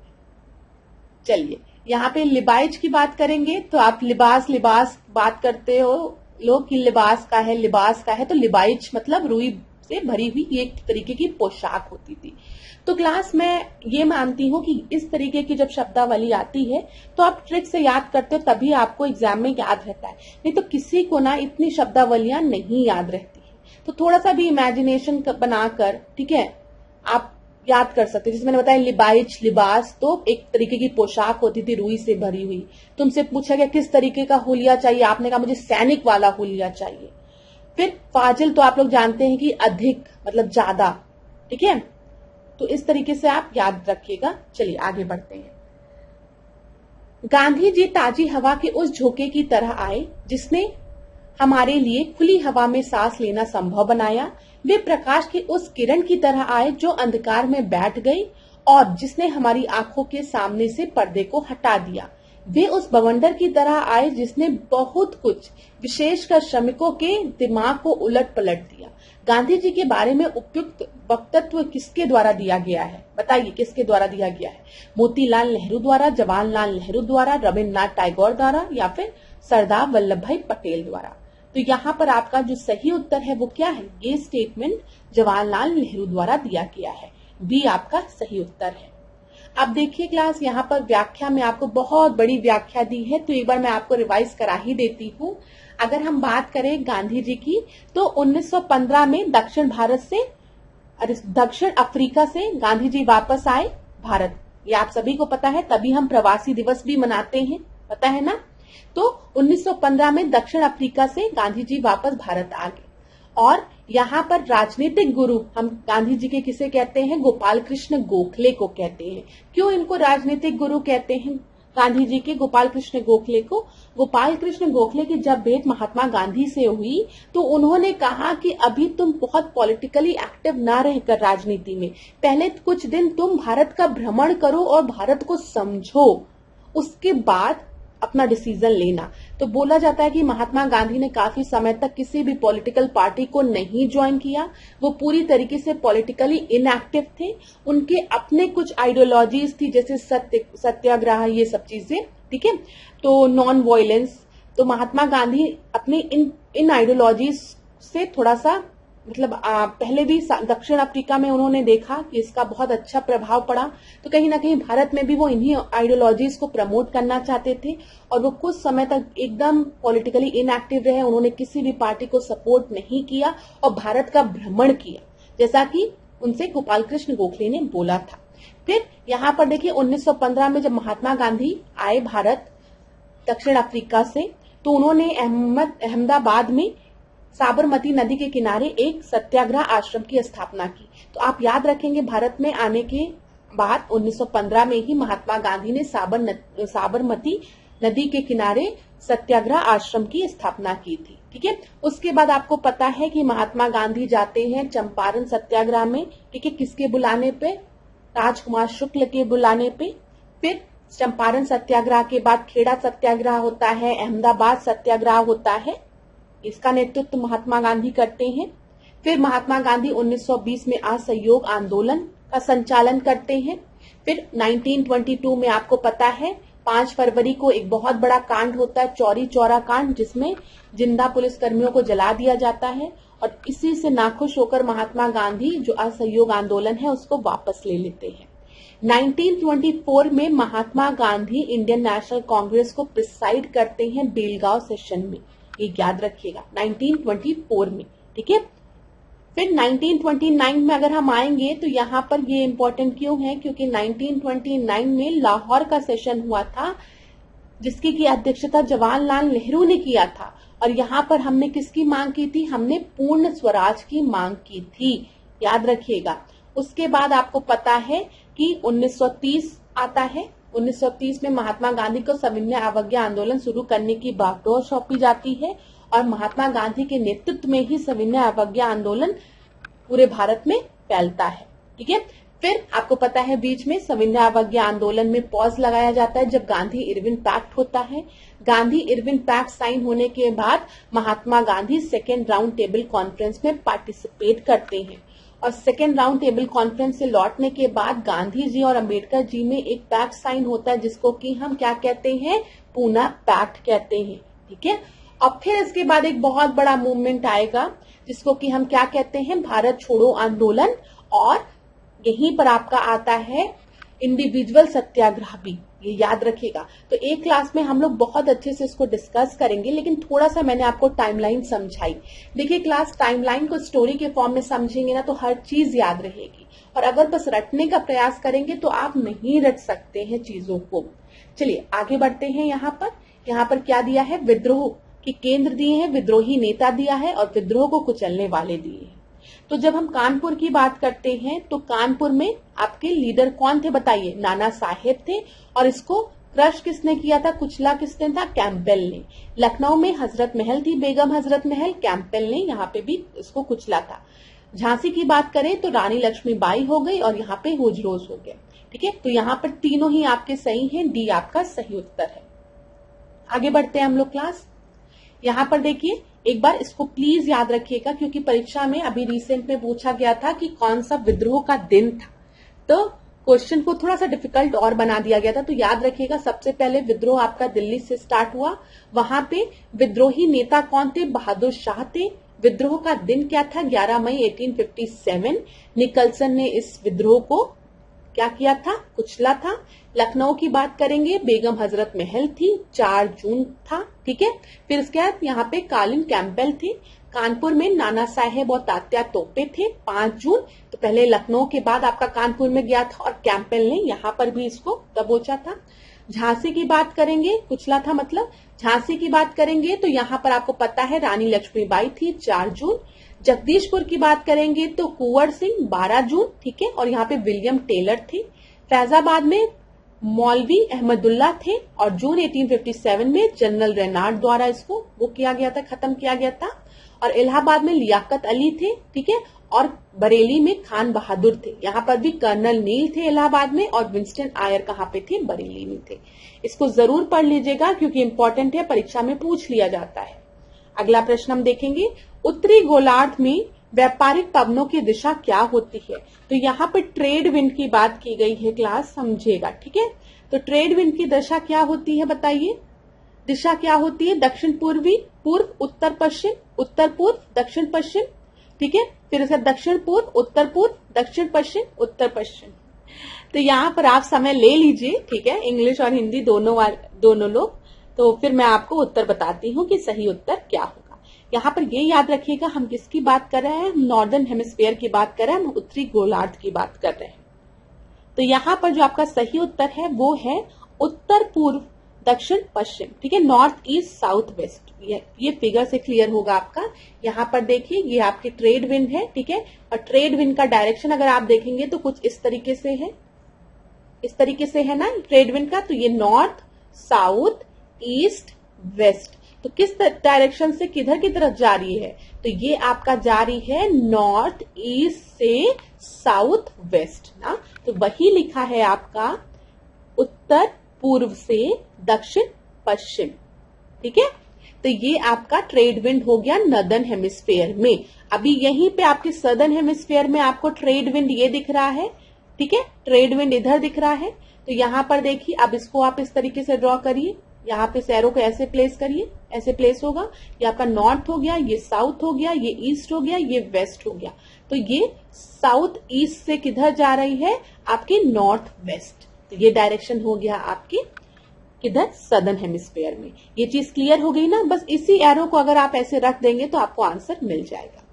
चलिए, यहाँ पे लिबाइज की बात करेंगे तो आप लिबास बात करते हो लोग कि लिबास का है, लिबास का है, तो लिबाइज मतलब रुई से भरी हुई एक तरीके की पोशाक होती थी। तो क्लास में ये मानती हूँ कि इस तरीके की जब शब्दावली आती है तो आप ट्रिक से याद करते हो, तभी आपको एग्जाम में याद रहता है। नहीं तो किसी को ना इतनी शब्दावलियां नहीं याद रहती है। तो थोड़ा सा भी इमेजिनेशन बनाकर, ठीक है, आप याद कर सकते हैं। जैसे मैंने बताया लिबाइज, लिबास तो एक तरीके की पोशाक होती थी रुई से भरी हुई। तुमसे पूछा गया किस तरीके का हुलिया चाहिए, आपने कहा मुझे सैनिक वाला हुलिया चाहिए। फिर फाजिल तो आप लोग जानते हैं कि अधिक मतलब ज्यादा, ठीक है। तो इस तरीके से आप याद रखिएगा। चलिए आगे बढ़ते हैं। गांधी जी ताजी हवा के उस झोंके की तरह आए जिसने हमारे लिए खुली हवा में सांस लेना संभव बनाया। वे प्रकाश की उस किरण की तरह आए जो अंधकार में बैठ गई और जिसने हमारी आंखों के सामने से पर्दे को हटा दिया। वे उस बवंडर की तरह आए जिसने बहुत कुछ, विशेषकर श्रमिकों के दिमाग को उलट पलट दिया। गांधी जी के बारे में उपयुक्त वक्तव्य किसके द्वारा दिया गया है, बताइए किसके द्वारा दिया गया है। मोतीलाल नेहरू द्वारा, जवाहरलाल नेहरू द्वारा, रविन्द्रनाथ टैगोर द्वारा या फिर सरदार वल्लभ भाई पटेल द्वारा। तो यहाँ पर आपका जो सही उत्तर है वो क्या है, ये स्टेटमेंट जवाहरलाल नेहरू द्वारा दिया गया है, बी आपका सही उत्तर है। अब देखिए क्लास, यहाँ पर व्याख्या में आपको बहुत बड़ी व्याख्या दी है, तो एक बार मैं आपको रिवाइज करा ही देती हूँ। अगर हम बात करें गांधी जी की, तो 1915 में दक्षिण अफ्रीका से गांधी जी वापस आए भारत। ये आप सभी को पता है, तभी हम प्रवासी दिवस भी मनाते हैं, पता है ना। तो 1915 में दक्षिण अफ्रीका से गांधी जी वापस भारत आ गए और यहाँ पर राजनीतिक गुरु हम गांधी जी के किसे कहते हैं? गोपाल कृष्ण गोखले को कहते हैं। क्यों इनको राजनीतिक गुरु कहते हैं गांधी जी के? गोपाल कृष्ण गोखले को, गोपाल कृष्ण गोखले की जब भेंट महात्मा गांधी से हुई तो उन्होंने कहा कि अभी तुम बहुत पॉलिटिकली एक्टिव ना रहकर राजनीति में, पहले कुछ दिन तुम भारत का भ्रमण करो और भारत को समझो, उसके बाद अपना डिसीजन लेना। तो बोला जाता है कि महात्मा गांधी ने काफी समय तक किसी भी पॉलिटिकल पार्टी को नहीं ज्वाइन किया। वो पूरी तरीके से पॉलिटिकली इनएक्टिव थे। उनके अपने कुछ आइडियोलॉजीज थी, जैसे सत्याग्रह, ये सब चीजें, ठीक है, तो नॉन वायलेंस। तो महात्मा गांधी अपने इन आइडियोलॉजीज से थोड़ा सा पहले भी दक्षिण अफ्रीका में उन्होंने देखा कि इसका बहुत अच्छा प्रभाव पड़ा, तो कहीं ना कहीं भारत में भी वो इन्हीं आइडियोलॉजीज को प्रमोट करना चाहते थे और वो कुछ समय तक एकदम पॉलिटिकली इनएक्टिव रहे। उन्होंने किसी भी पार्टी को सपोर्ट नहीं किया और भारत का भ्रमण किया, जैसा कि उनसे गोपाल कृष्ण गोखले ने बोला था। फिर यहाँ पर देखिए 1915 में जब महात्मा गांधी आए भारत दक्षिण अफ्रीका से, तो उन्होंने अहमदाबाद में साबरमती नदी के किनारे एक सत्याग्रह आश्रम की स्थापना की। तो आप याद रखेंगे, भारत में आने के बाद 1915 में ही महात्मा गांधी ने साबरमती नदी के किनारे सत्याग्रह आश्रम की स्थापना की थी, ठीक है। उसके बाद आपको पता है कि महात्मा गांधी जाते हैं चंपारण सत्याग्रह में, ठीक है, किसके बुलाने पे? राजकुमार शुक्ल के बुलाने पे। फिर चंपारण सत्याग्रह के बाद खेड़ा सत्याग्रह होता है, अहमदाबाद सत्याग्रह होता है, इसका नेतृत्व महात्मा गांधी करते हैं। फिर महात्मा गांधी 1920 में असहयोग आंदोलन का संचालन करते हैं। फिर 1922 में आपको पता है 5 फरवरी को एक बहुत बड़ा कांड होता है, चौरी चौरा कांड, जिसमें जिंदा पुलिस कर्मियों को जला दिया जाता है और इसी से नाखुश होकर महात्मा गांधी जो असहयोग आंदोलन है उसको वापस ले लेते हैं। 1924 में महात्मा गांधी इंडियन नेशनल कांग्रेस को प्रिसाइड करते हैं बेलगांव सेशन में, ये याद रखिएगा, 1924 में, ठीक है। फिर 1929 में अगर हम आएंगे तो यहाँ पर ये इंपॉर्टेंट क्यों है? क्योंकि 1929 में लाहौर का सेशन हुआ था, जिसकी की अध्यक्षता जवाहरलाल नेहरू ने किया था और यहाँ पर हमने किसकी मांग की थी? हमने पूर्ण स्वराज की मांग की थी, याद रखिएगा। उसके बाद आपको पता है कि 1930 आता है। 1930 में महात्मा गांधी को सविनय अवज्ञा आंदोलन शुरू करने की बागडोर सौंपी जाती है और महात्मा गांधी के नेतृत्व में ही सविनय अवज्ञा आंदोलन पूरे भारत में फैलता है, ठीक है। फिर आपको पता है बीच में सविनय अवज्ञा आंदोलन में पॉज लगाया जाता है जब गांधी इरविन पैक्ट होता है। गांधी इरविन पैक्ट साइन होने के बाद Mahatma Gandhi second round table conference में पार्टिसिपेट करते हैं और सेकेंड राउंड टेबल कॉन्फ्रेंस से लौटने के बाद गांधी जी और अंबेडकर जी में एक पैक्ट साइन होता है, जिसको कि हम क्या कहते हैं? पूना पैक्ट कहते हैं, ठीक है। और फिर इसके बाद एक बहुत बड़ा मूवमेंट आएगा जिसको कि हम क्या कहते हैं? भारत छोड़ो आंदोलन, और यहीं पर आपका आता है इंडिविजुअल सत्याग्रह भी, ये याद रखिएगा। तो एक क्लास में हम लोग बहुत अच्छे से इसको डिस्कस करेंगे, लेकिन थोड़ा सा मैंने आपको टाइमलाइन समझाई। देखिए क्लास, टाइमलाइन को स्टोरी के फॉर्म में समझेंगे ना तो हर चीज याद रहेगी, और अगर बस रटने का प्रयास करेंगे तो आप नहीं रट सकते हैं चीजों को। चलिए आगे बढ़ते हैं। यहाँ पर क्या दिया है? विद्रोह के केंद्र दिए हैं, विद्रोही नेता दिया है और विद्रोह को कुचलने वाले दिए हैं। तो जब हम कानपुर की बात करते हैं तो कानपुर में आपके लीडर कौन थे बताइए? नाना साहेब थे, और इसको क्रश किसने किया था? कुचला किसने था? कैंपबेल ने। लखनऊ में हजरत महल थी, बेगम हजरत महल, कैंपबेल ने यहाँ पे भी इसको कुचला था। झांसी की बात करें तो रानी लक्ष्मीबाई हो गई और यहाँ पे हुजरोज हो गए, ठीक है। तो यहाँ पर तीनों ही आपके सही हैं, डी आपका सही उत्तर है। आगे बढ़ते हैं हम लोग क्लास। यहाँ पर देखिए एक बार इसको प्लीज याद रखिएगा, क्योंकि परीक्षा में अभी रिसेंट में पूछा गया था कि कौन सा विद्रोह का दिन था, तो क्वेश्चन को थोड़ा सा डिफिकल्ट और बना दिया गया था। तो याद रखिएगा, सबसे पहले विद्रोह आपका दिल्ली से स्टार्ट हुआ। वहां पे विद्रोही नेता कौन थे? बहादुर शाह थे। विद्रोह का दिन क्या था? 11 मई 1857। निकलसन ने इस विद्रोह को क्या किया था? कुचला था। लखनऊ की बात करेंगे, बेगम हजरत महल थी, 4 जून था, ठीक है। फिर इसके बाद यहाँ पे कॉलिन कैंपबेल थे। कानपुर में नाना साहेब और तात्या तोपे थे, 5 जून। तो पहले लखनऊ के बाद आपका कानपुर में गया था और कैंपबेल ने यहाँ पर भी इसको दबोचा था। झांसी की बात करेंगे, कुचला था मतलब। झांसी की बात करेंगे तो यहाँ पर आपको पता है रानी लक्ष्मीबाई थी, 4 जून। जगदीशपुर की बात करेंगे तो कुंवर सिंह, 12 जून, ठीक है। और यहाँ पे विलियम टेलर थे। फैजाबाद में मौलवी अहमदुल्ला थे और जून 1857 में जनरल रेनार्ड द्वारा इसको वो किया गया था, खत्म किया गया था। और इलाहाबाद में लियाकत अली थे, ठीक है। और बरेली में खान बहादुर थे। यहाँ पर भी कर्नल नील थे इलाहाबाद में, और विंस्टन आयर कहाँ पे थे? बरेली में थे। इसको जरूर पढ़ लीजिएगा क्योंकि इंपॉर्टेंट है, परीक्षा में पूछ लिया जाता है। अगला प्रश्न हम देखेंगे, उत्तरी गोलार्ध में व्यापारिक पवनों की दिशा क्या होती है? तो यहाँ पे ट्रेड विंड की बात की गई है, क्लास समझिएगा, ठीक है। तो ट्रेड विंड की दिशा क्या होती है बताइए? दिशा क्या होती है? दक्षिण पूर्वी, पूर्व, उत्तर पश्चिम, उत्तर पूर्व, दक्षिण पश्चिम, ठीक है। फिर इसका दक्षिण पूर्व, उत्तर पूर्व, दक्षिण पश्चिम, उत्तर पश्चिम। तो यहाँ पर आप समय ले लीजिए, ठीक है, इंग्लिश और हिंदी दोनों लोग। तो फिर मैं आपको उत्तर बताती हूँ कि सही उत्तर क्या होगा। यहाँ पर ये याद रखिएगा हम किसकी बात कर रहे हैं? हम नॉर्दर्न हेमिस्फीयर की बात कर रहे हैं, हम उत्तरी गोलार्ध की बात कर रहे हैं। तो यहाँ पर जो आपका सही उत्तर है वो है उत्तर पूर्व, दक्षिण पश्चिम, ठीक है। North east, south west. ये फिगर से क्लियर होगा आपका। यहाँ पर देखिए ये आपकी ट्रेड विंड है, ठीक है। और ट्रेड विंड का डायरेक्शन अगर आप देखेंगे तो कुछ इस तरीके से है, इस तरीके से है ना ट्रेड विंड का। तो ये नॉर्थ, साउथ, ईस्ट, वेस्ट। तो किस डायरेक्शन से किधर की तरफ जा रही है? तो ये आपका जा रही है नॉर्थ ईस्ट से साउथ वेस्ट ना। तो वही लिखा है आपका उत्तर पूर्व से दक्षिण पश्चिम, ठीक है। तो ये आपका ट्रेड विंड हो गया नॉर्दर्न हेमिस्फीयर में। अभी यहीं पे आपके सदर्न हेमिस्फीयर में आपको ट्रेड विंड ये दिख रहा है, ठीक है। ट्रेड विंड इधर दिख रहा है। तो यहाँ पर देखिए, अब इसको आप इस तरीके से ड्रॉ करिए। यहाँ पे एरो को ऐसे प्लेस करिए, ऐसे प्लेस होगा। ये आपका नॉर्थ हो गया, ये साउथ हो गया, ये ईस्ट हो गया, ये वेस्ट हो गया। तो ये साउथ ईस्ट से किधर जा रही है? आपके नॉर्थ वेस्ट। तो ये डायरेक्शन हो गया आपकी किधर? सदर्न हेमिस्फीयर में। ये चीज क्लियर हो गई ना? बस इसी एरो को अगर आप ऐसे रख देंगे तो आपको आंसर मिल जाएगा।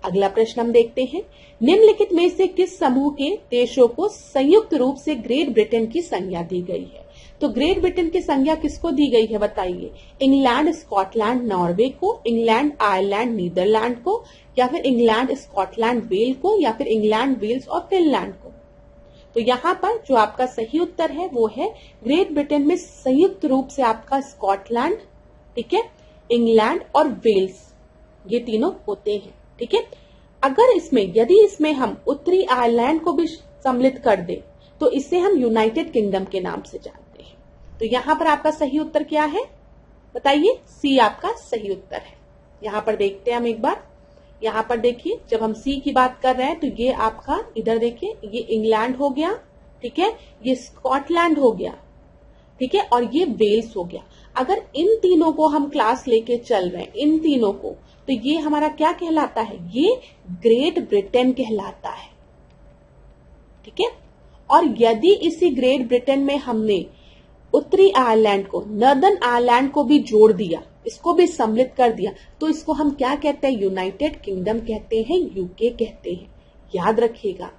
अगला प्रश्न हम देखते हैं, निम्नलिखित में से किस समूह के देशों को संयुक्त रूप से ग्रेट ब्रिटेन की संज्ञा दी गई है? तो ग्रेट ब्रिटेन की संज्ञा किसको दी गई है बताइए? इंग्लैंड, स्कॉटलैंड, नॉर्वे को, इंग्लैंड, आयरलैंड, नीदरलैंड को, या फिर इंग्लैंड, स्कॉटलैंड, वेल को, या फिर इंग्लैंड, वेल्स और फिनलैंड को। तो यहाँ पर जो आपका सही उत्तर है वो है ग्रेट ब्रिटेन में संयुक्त रूप से आपका स्कॉटलैंड, ठीक है, इंग्लैंड और वेल्स, ये तीनों होते हैं, ठीक है। अगर यदि इसमें हम उत्तरी आयरलैंड को भी सम्मिलित कर दे तो इसे हम यूनाइटेड किंगडम के नाम से जानते हैं। तो यहाँ पर आपका सही उत्तर क्या है बताइए? सी आपका सही उत्तर है। यहाँ पर देखते हैं हम एक बार। यहाँ पर देखिए, जब हम सी की बात कर रहे हैं तो ये आपका इधर देखिए, ये इंग्लैंड हो गया, ठीक है, ये स्कॉटलैंड हो गया, ठीक है, और ये वेल्स हो गया। अगर इन तीनों को हम क्लास लेके चल रहे हैं, इन तीनों को, तो ये हमारा क्या कहलाता है? ये ग्रेट ब्रिटेन कहलाता है, ठीक है। और यदि इसी ग्रेट ब्रिटेन में हमने उत्तरी आयरलैंड को, नॉर्दर्न आयरलैंड को भी जोड़ दिया, इसको भी सम्मिलित कर दिया, तो इसको हम क्या कहते हैं? यूनाइटेड किंगडम कहते हैं, यूके कहते हैं, याद रखिएगा,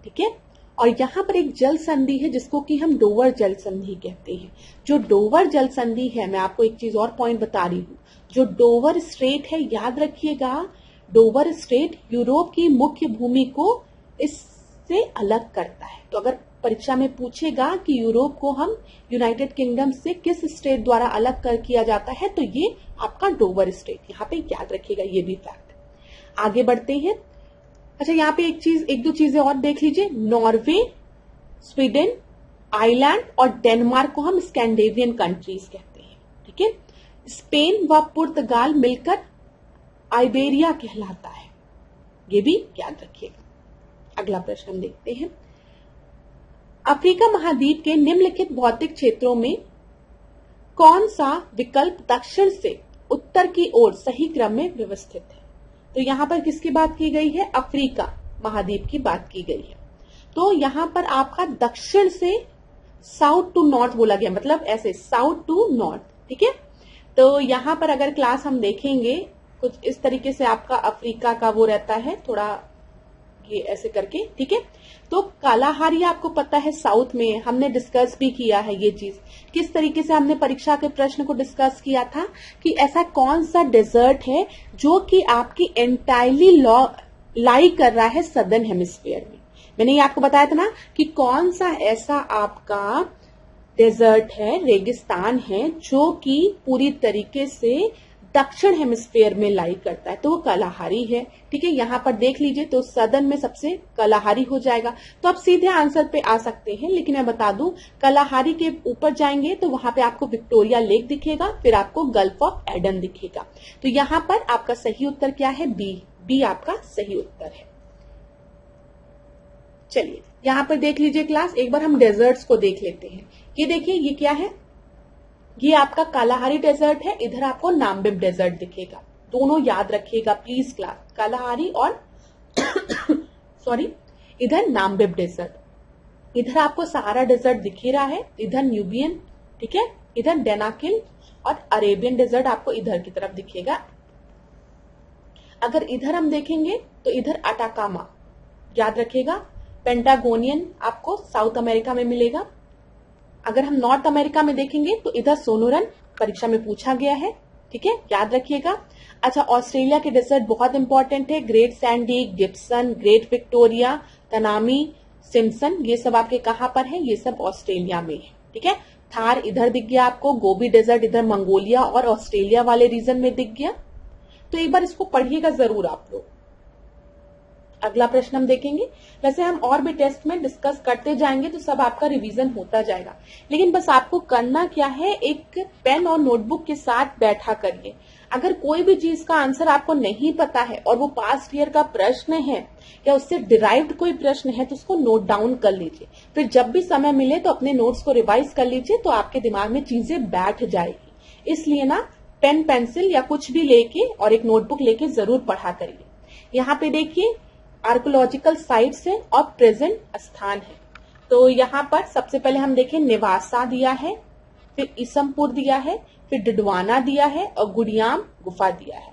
ठीक है। और यहाँ पर एक जल संधि है जिसको कि हम डोवर जल संधि कहते हैं। जो डोवर जल संधि है, मैं आपको एक चीज और पॉइंट बता रही हूँ, जो डोवर स्ट्रेट है, याद रखिएगा, डोवर स्ट्रेट यूरोप की मुख्य भूमि को इससे अलग करता है। तो अगर परीक्षा में पूछेगा कि यूरोप को हम यूनाइटेड किंगडम से किस स्टेट द्वारा अलग कर किया जाता है, तो ये आपका डोवर स्टेट, यहाँ पे याद रखिएगा, ये भी फैक्ट। आगे बढ़ते हैं। अच्छा, यहाँ पे एक दो चीजें और देख लीजिए। नॉर्वे, स्वीडन, आइलैंड और डेनमार्क को हम स्कैंडिनेवियन कंट्रीज कहते हैं, ठीक है। स्पेन व पुर्तगाल मिलकर आइबेरिया कहलाता है, ये भी याद रखिएगा। अगला प्रश्न हम देखते हैं, अफ्रीका महाद्वीप के निम्नलिखित भौतिक क्षेत्रों में कौन सा विकल्प दक्षिण से उत्तर की ओर सही क्रम में व्यवस्थित है? तो यहाँ पर किसकी बात की गई है? अफ्रीका महाद्वीप की बात की गई है। तो यहाँ पर आपका दक्षिण से साउथ टू नॉर्थ बोला गया, मतलब ऐसे साउथ टू नॉर्थ, ठीक है। तो यहाँ पर अगर क्लास हम देखेंगे कुछ इस तरीके से आपका अफ्रीका का वो रहता है, थोड़ा ये ऐसे करके, ठीक है। तो कालाहारी आपको पता है साउथ में, हमने डिस्कस भी किया है ये चीज, किस तरीके से हमने परीक्षा के प्रश्न को डिस्कस किया था कि ऐसा कौन सा डेजर्ट है जो कि आपकी एंटायरली लाई कर रहा है सदर्न हेमिस्फीयर में। मैंने ये आपको बताया था ना कि कौन सा ऐसा आपका डेजर्ट है, रेगिस्तान है, जो कि पूरी तरीके से दक्षिण हेमिस्फीयर में लाई करता है, तो वो कालाहारी है, ठीक है। यहां पर देख लीजिए तो सदर्न में सबसे कालाहारी हो जाएगा। तो आप सीधे आंसर पे आ सकते हैं, लेकिन मैं बता दूं कालाहारी के ऊपर जाएंगे तो वहां पे आपको विक्टोरिया लेक दिखेगा, फिर आपको गल्फ ऑफ एडन दिखेगा। तो यहां पर आपका सही उत्तर क्या है? बी। बी आपका सही उत्तर है। चलिए यहां पर देख लीजिए क्लास, एक बार हम डेजर्ट्स को देख लेते हैं। ये देखिए ये क्या है, ये आपका कालाहारी डेजर्ट है, इधर आपको नामबिब डेजर्ट दिखेगा। दोनों याद रखिएगा प्लीज क्लास, कालाहारी और सॉरी इधर नामबिब डेजर्ट। इधर आपको सहारा डेजर्ट दिख ही रहा है, इधर न्यूबियन, ठीक है, इधर डेनाकिल और अरेबियन डेजर्ट आपको इधर की तरफ दिखेगा। अगर इधर हम देखेंगे तो इधर अटाकामा, याद रखिएगा, पेंटागोनियन आपको साउथ अमेरिका में मिलेगा। अगर हम नॉर्थ अमेरिका में देखेंगे तो इधर सोनोरन परीक्षा में पूछा गया है, ठीक है, याद रखिएगा। अच्छा, ऑस्ट्रेलिया के डेजर्ट बहुत इंपॉर्टेंट है, great Sandy, Gibson, great Victoria, Tanami, Simpson, ये सब आपके कहां पर है? ये सब ऑस्ट्रेलिया में है, ठीक है। थार इधर दिख गया आपको, गोबी डेजर्ट इधर मंगोलिया और ऑस्ट्रेलिया वाले रीजन में दिख गया। तो एक बार इसको पढ़िएगा जरूर आप लोग। अगला प्रश्न हम देखेंगे, वैसे हम और भी टेस्ट में डिस्कस करते जाएंगे तो सब आपका रिवीजन होता जाएगा, लेकिन बस आपको करना क्या है, एक पेन और नोटबुक के साथ बैठा करिए। अगर कोई भी चीज का आंसर आपको नहीं पता है और वो पास्ट ईयर का प्रश्न है या उससे डिराइव्ड कोई प्रश्न है तो उसको नोट डाउन कर लीजिए, फिर जब भी समय मिले तो अपने नोट्स को रिवाइज कर लीजिए, तो आपके दिमाग में चीजें बैठ जाएगी। इसलिए ना पेन पेंसिल या कुछ भी लेके और एक नोटबुक लेके जरूर पढ़ा करिए। यहाँ पे देखिए आर्कोलॉजिकल साइट्स है और प्रेजेंट स्थान है। तो यहाँ पर सबसे पहले हम देखें निवासा दिया है, फिर ईसमपुर दिया है, फिर डिडवाना दिया है और गुड़ियाम गुफा दिया है।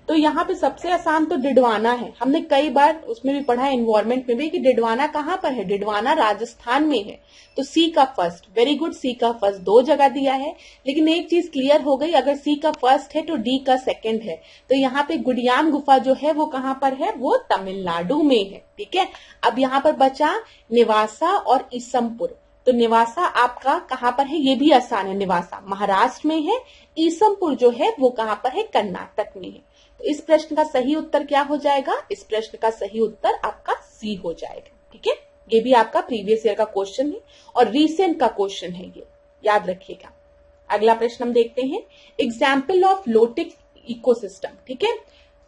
तो यहाँ पे सबसे आसान तो डिडवाना है, हमने कई बार उसमें भी पढ़ा है एनवायरमेंट में भी कि डिडवाना कहाँ पर है, डिडवाना राजस्थान में है। तो सी का फर्स्ट, वेरी गुड, सी का फर्स्ट 2 जगह दिया है, लेकिन एक चीज क्लियर हो गई, अगर सी का फर्स्ट है तो डी का सेकंड है। तो यहाँ पे गुड़ियाम गुफा जो है वो कहाँ पर है, वो तमिलनाडु में है, ठीक है। अब यहाँ पर बचा निवासा और ईसमपुर। तो निवासा आपका कहाँ पर है, ये भी आसान है, निवासा महाराष्ट्र में है, ईसमपुर जो है वो कहाँ पर है, कर्नाटक में है। तो इस प्रश्न का सही उत्तर क्या हो जाएगा, इस प्रश्न का सही उत्तर आपका सी हो जाएगा, ठीक है। ये भी आपका प्रीवियस ईयर का क्वेश्चन है और रिसेंट का क्वेश्चन है, ये याद रखिएगा। अगला प्रश्न हम देखते हैं, एग्जाम्पल ऑफ लोटिक इकोसिस्टम, ठीक है।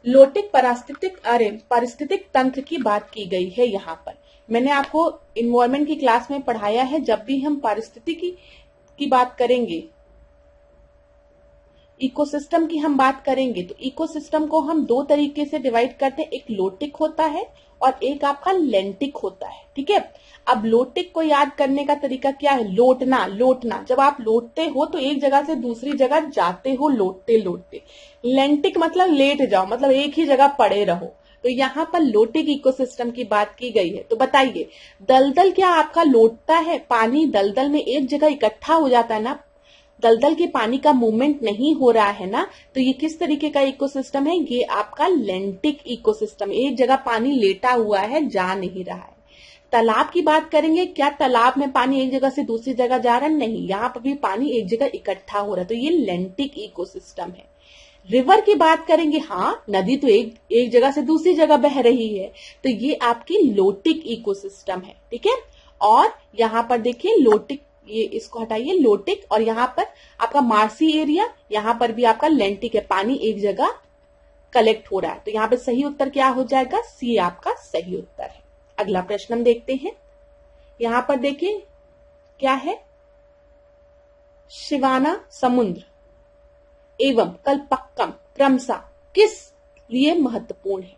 लोटिक पारिस्थितिक तंत्र की बात की गई है। यहाँ पर मैंने आपको इन्वायरमेंट की क्लास में पढ़ाया है, जब भी हम पारिस्थितिकी की बात करेंगे, इकोसिस्टम की हम बात करेंगे, तो इकोसिस्टम को हम 2 तरीके से डिवाइड करते हैं, एक लोटिक होता है और एक आपका लेंटिक होता है, ठीक है। अब लोटिक को याद करने का तरीका क्या है, लोटना, जब आप लोटते हो तो एक जगह से दूसरी जगह जाते हो लोटते लोटते। लेंटिक मतलब लेट जाओ, मतलब एक ही जगह पड़े रहो। तो यहाँ पर लोटिक इकोसिस्टम की बात की गई है। तो बताइए, दलदल क्या आपका लोटता है, पानी दलदल में एक जगह इकट्ठा हो जाता है ना, दलदल के पानी का मूवमेंट नहीं हो रहा है ना, तो ये किस तरीके का इकोसिस्टम है, ये आपका लेंटिक इकोसिस्टम, एक जगह पानी लेटा हुआ है, जा नहीं रहा है। तालाब की बात करेंगे, क्या तालाब में पानी एक जगह से दूसरी जगह जा रहा है, नहीं, यहाँ पर भी पानी एक जगह इकट्ठा हो रहा है, तो ये लेंटिक इकोसिस्टम है। रिवर की बात करेंगे, हाँ नदी तो एक जगह से दूसरी जगह बह रही है, तो ये आपकी लोटिक इकोसिस्टम है, ठीक है। और यहाँ पर देखिए लोटिक, ये इसको हटाइए, लोटिक, और यहाँ पर आपका मार्सी एरिया, यहाँ पर भी आपका लेंटिक है, पानी एक जगह कलेक्ट हो रहा है। तो यहाँ पे सही उत्तर क्या हो जाएगा, सी आपका सही उत्तर है। अगला प्रश्न हम देखते हैं, यहाँ पर देखिए क्या है, शिवाना समुद्र एवं कल्पक्कम क्रमशः किस लिए महत्वपूर्ण है।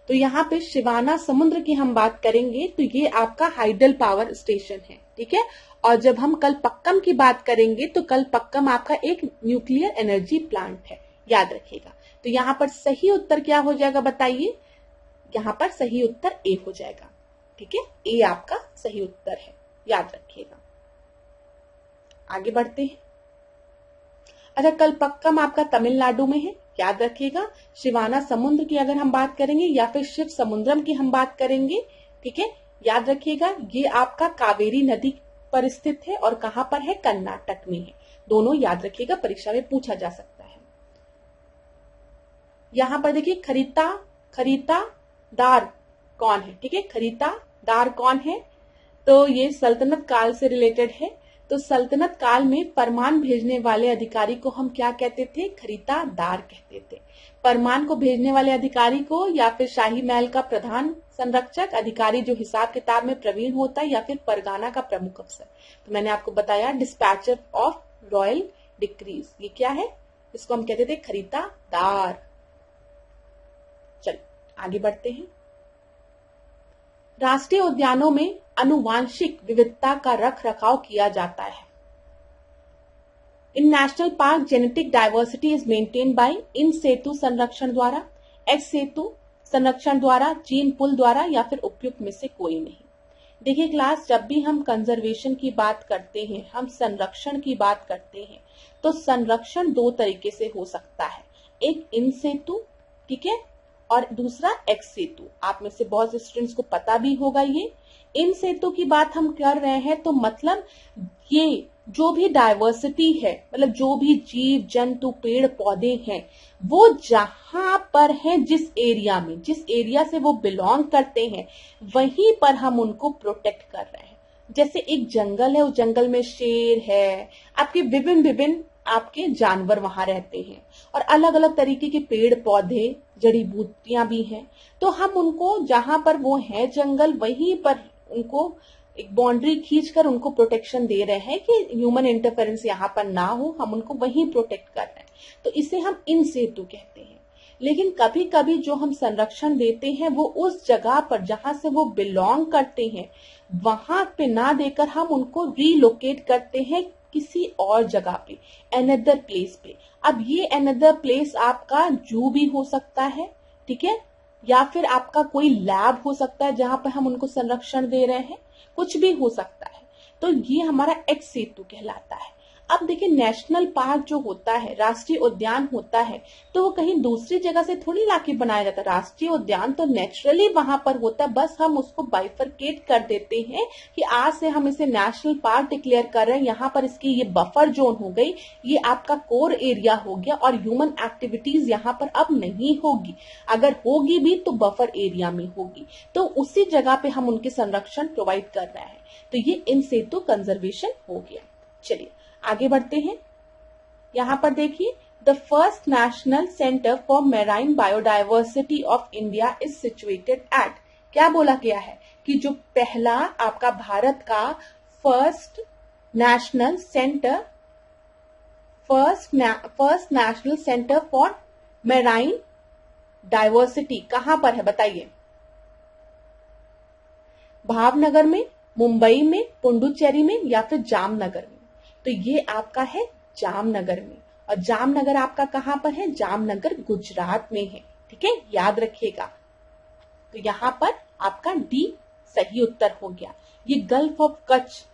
तो यहाँ पे शिवाना समुद्र की हम बात करेंगे तो ये आपका हाइडल पावर स्टेशन है, ठीक है। और जब हम कलपक्कम की बात करेंगे तो कलपक्कम आपका एक न्यूक्लियर एनर्जी प्लांट है, याद रखिएगा। तो यहाँ पर सही उत्तर क्या हो जाएगा बताइए? यहाँ पर सही उत्तर ए हो जाएगा, ठीक है। ए आपका सही उत्तर है, याद रखिएगा। आगे बढ़ते हैं। अच्छा, कलपक्कम आपका तमिलनाडु में है, याद रखिएगा। शिवाना समुद्र की अगर हम बात करेंगे या फिर शिव समुद्रम की हम बात करेंगे, ठीक है, याद रखिएगा। ये आपका कावेरी नदी पर स्थित है और कहां पर है? कर्नाटक में है। दोनों याद रखिएगा, परीक्षा में पूछा जा सकता है। यहां पर देखिए खरीदार कौन है, ठीक है। खरीदार कौन है? तो ये सल्तनत काल से रिलेटेड है। तो सल्तनत काल में फरमान भेजने वाले अधिकारी को हम क्या कहते थे? खरीदार कहते थे। फरमान को भेजने वाले अधिकारी को, या फिर शाही महल का प्रधान संरक्षक अधिकारी जो हिसाब किताब में प्रवीण होता है, या फिर परगाना का प्रमुख अफसर। तो मैंने आपको बताया डिस्पैचर ऑफ रॉयल डिक्रीज, ये क्या है? इसको हम कहते थे खरीदार। चलिए आगे बढ़ते हैं। राष्ट्रीय उद्यानों में आनुवांशिक विविधता का रख रखाव किया जाता है। In national park genetic diversity is maintain by in situ संरक्षण द्वारा, एक्स सेतु संरक्षण द्वारा, चीन पुल द्वारा, या फिर उपयुक्त में से कोई नहीं। देखिए क्लास, जब भी हम कंजर्वेशन की बात करते हैं, हम संरक्षण की बात करते हैं, तो संरक्षण दो तरीके से हो सकता है। एक इन सेतु, ठीक है, और दूसरा एक्स सेतु। आप में से बहुत से स्टूडेंट्स को पता भी होगा ये। इन सेतु की बात हम कर रहे हैं तो मतलब ये जो भी डाइवर्सिटी है, मतलब जो भी जीव जंतु पेड़ पौधे हैं, वो जहां पर है, जिस एरिया से वो बिलोंग करते हैं, वहीं पर हम उनको प्रोटेक्ट कर रहे हैं। जैसे एक जंगल है, उस जंगल में शेर है, आपके विभिन्न आपके जानवर वहां रहते हैं, और अलग अलग तरीके के पेड़ पौधे जड़ी बूटियां भी हैं। तो हम उनको जहां पर वो है जंगल, वहीं पर उनको एक बाउंड्री खींचकर उनको प्रोटेक्शन दे रहे हैं कि ह्यूमन इंटरफेरेंस यहाँ पर ना हो, हम उनको वहीं प्रोटेक्ट कर रहे हैं। तो इसे हम इन सेतु कहते हैं। लेकिन कभी कभी जो हम संरक्षण देते हैं वो उस जगह पर जहां से वो बिलोंग करते हैं वहां पे ना देकर हम उनको रीलोकेट करते हैं किसी और जगह पे, अनदर प्लेस पे। अब ये अनदर प्लेस आपका जू भी हो सकता है, ठीक है, या फिर आपका कोई लैब हो सकता है जहां पर हम उनको संरक्षण दे रहे हैं, कुछ भी हो सकता है। तो ये हमारा एक्स सेतु कहलाता है। अब देखिए, नेशनल पार्क जो होता है, राष्ट्रीय उद्यान होता है, तो वो कहीं दूसरी जगह से थोड़ी लाके बनाया जाता है। राष्ट्रीय उद्यान तो नेचुरली वहां पर होता है, बस हम उसको बाइफरकेट कर देते हैं कि आज से हम इसे नेशनल पार्क डिक्लेयर कर रहे हैं। यहाँ पर इसकी ये बफर जोन हो गई, ये आपका कोर एरिया हो गया, और ह्यूमन एक्टिविटीज यहाँ पर अब नहीं होगी। अगर होगी भी तो बफर एरिया में होगी, तो उसी जगह पे हम उनके संरक्षण प्रोवाइड कर रहे हैं। तो ये इन सेतु कंजर्वेशन हो गया। चलिए आगे बढ़ते हैं। यहां पर देखिए, the first national centre for marine biodiversity of India is situated at, क्या बोला गया है कि जो पहला आपका भारत का first national centre for marine diversity कहां पर है बताइए? भावनगर में, मुंबई में, पुडुचेरी में, या फिर जामनगर में? तो ये आपका है जामनगर में। और जामनगर आपका कहां पर है? जामनगर गुजरात में है, ठीक है, याद रखिएगा। तो यहां पर आपका डी सही उत्तर हो गया। ये गल्फ ऑफ कच्छ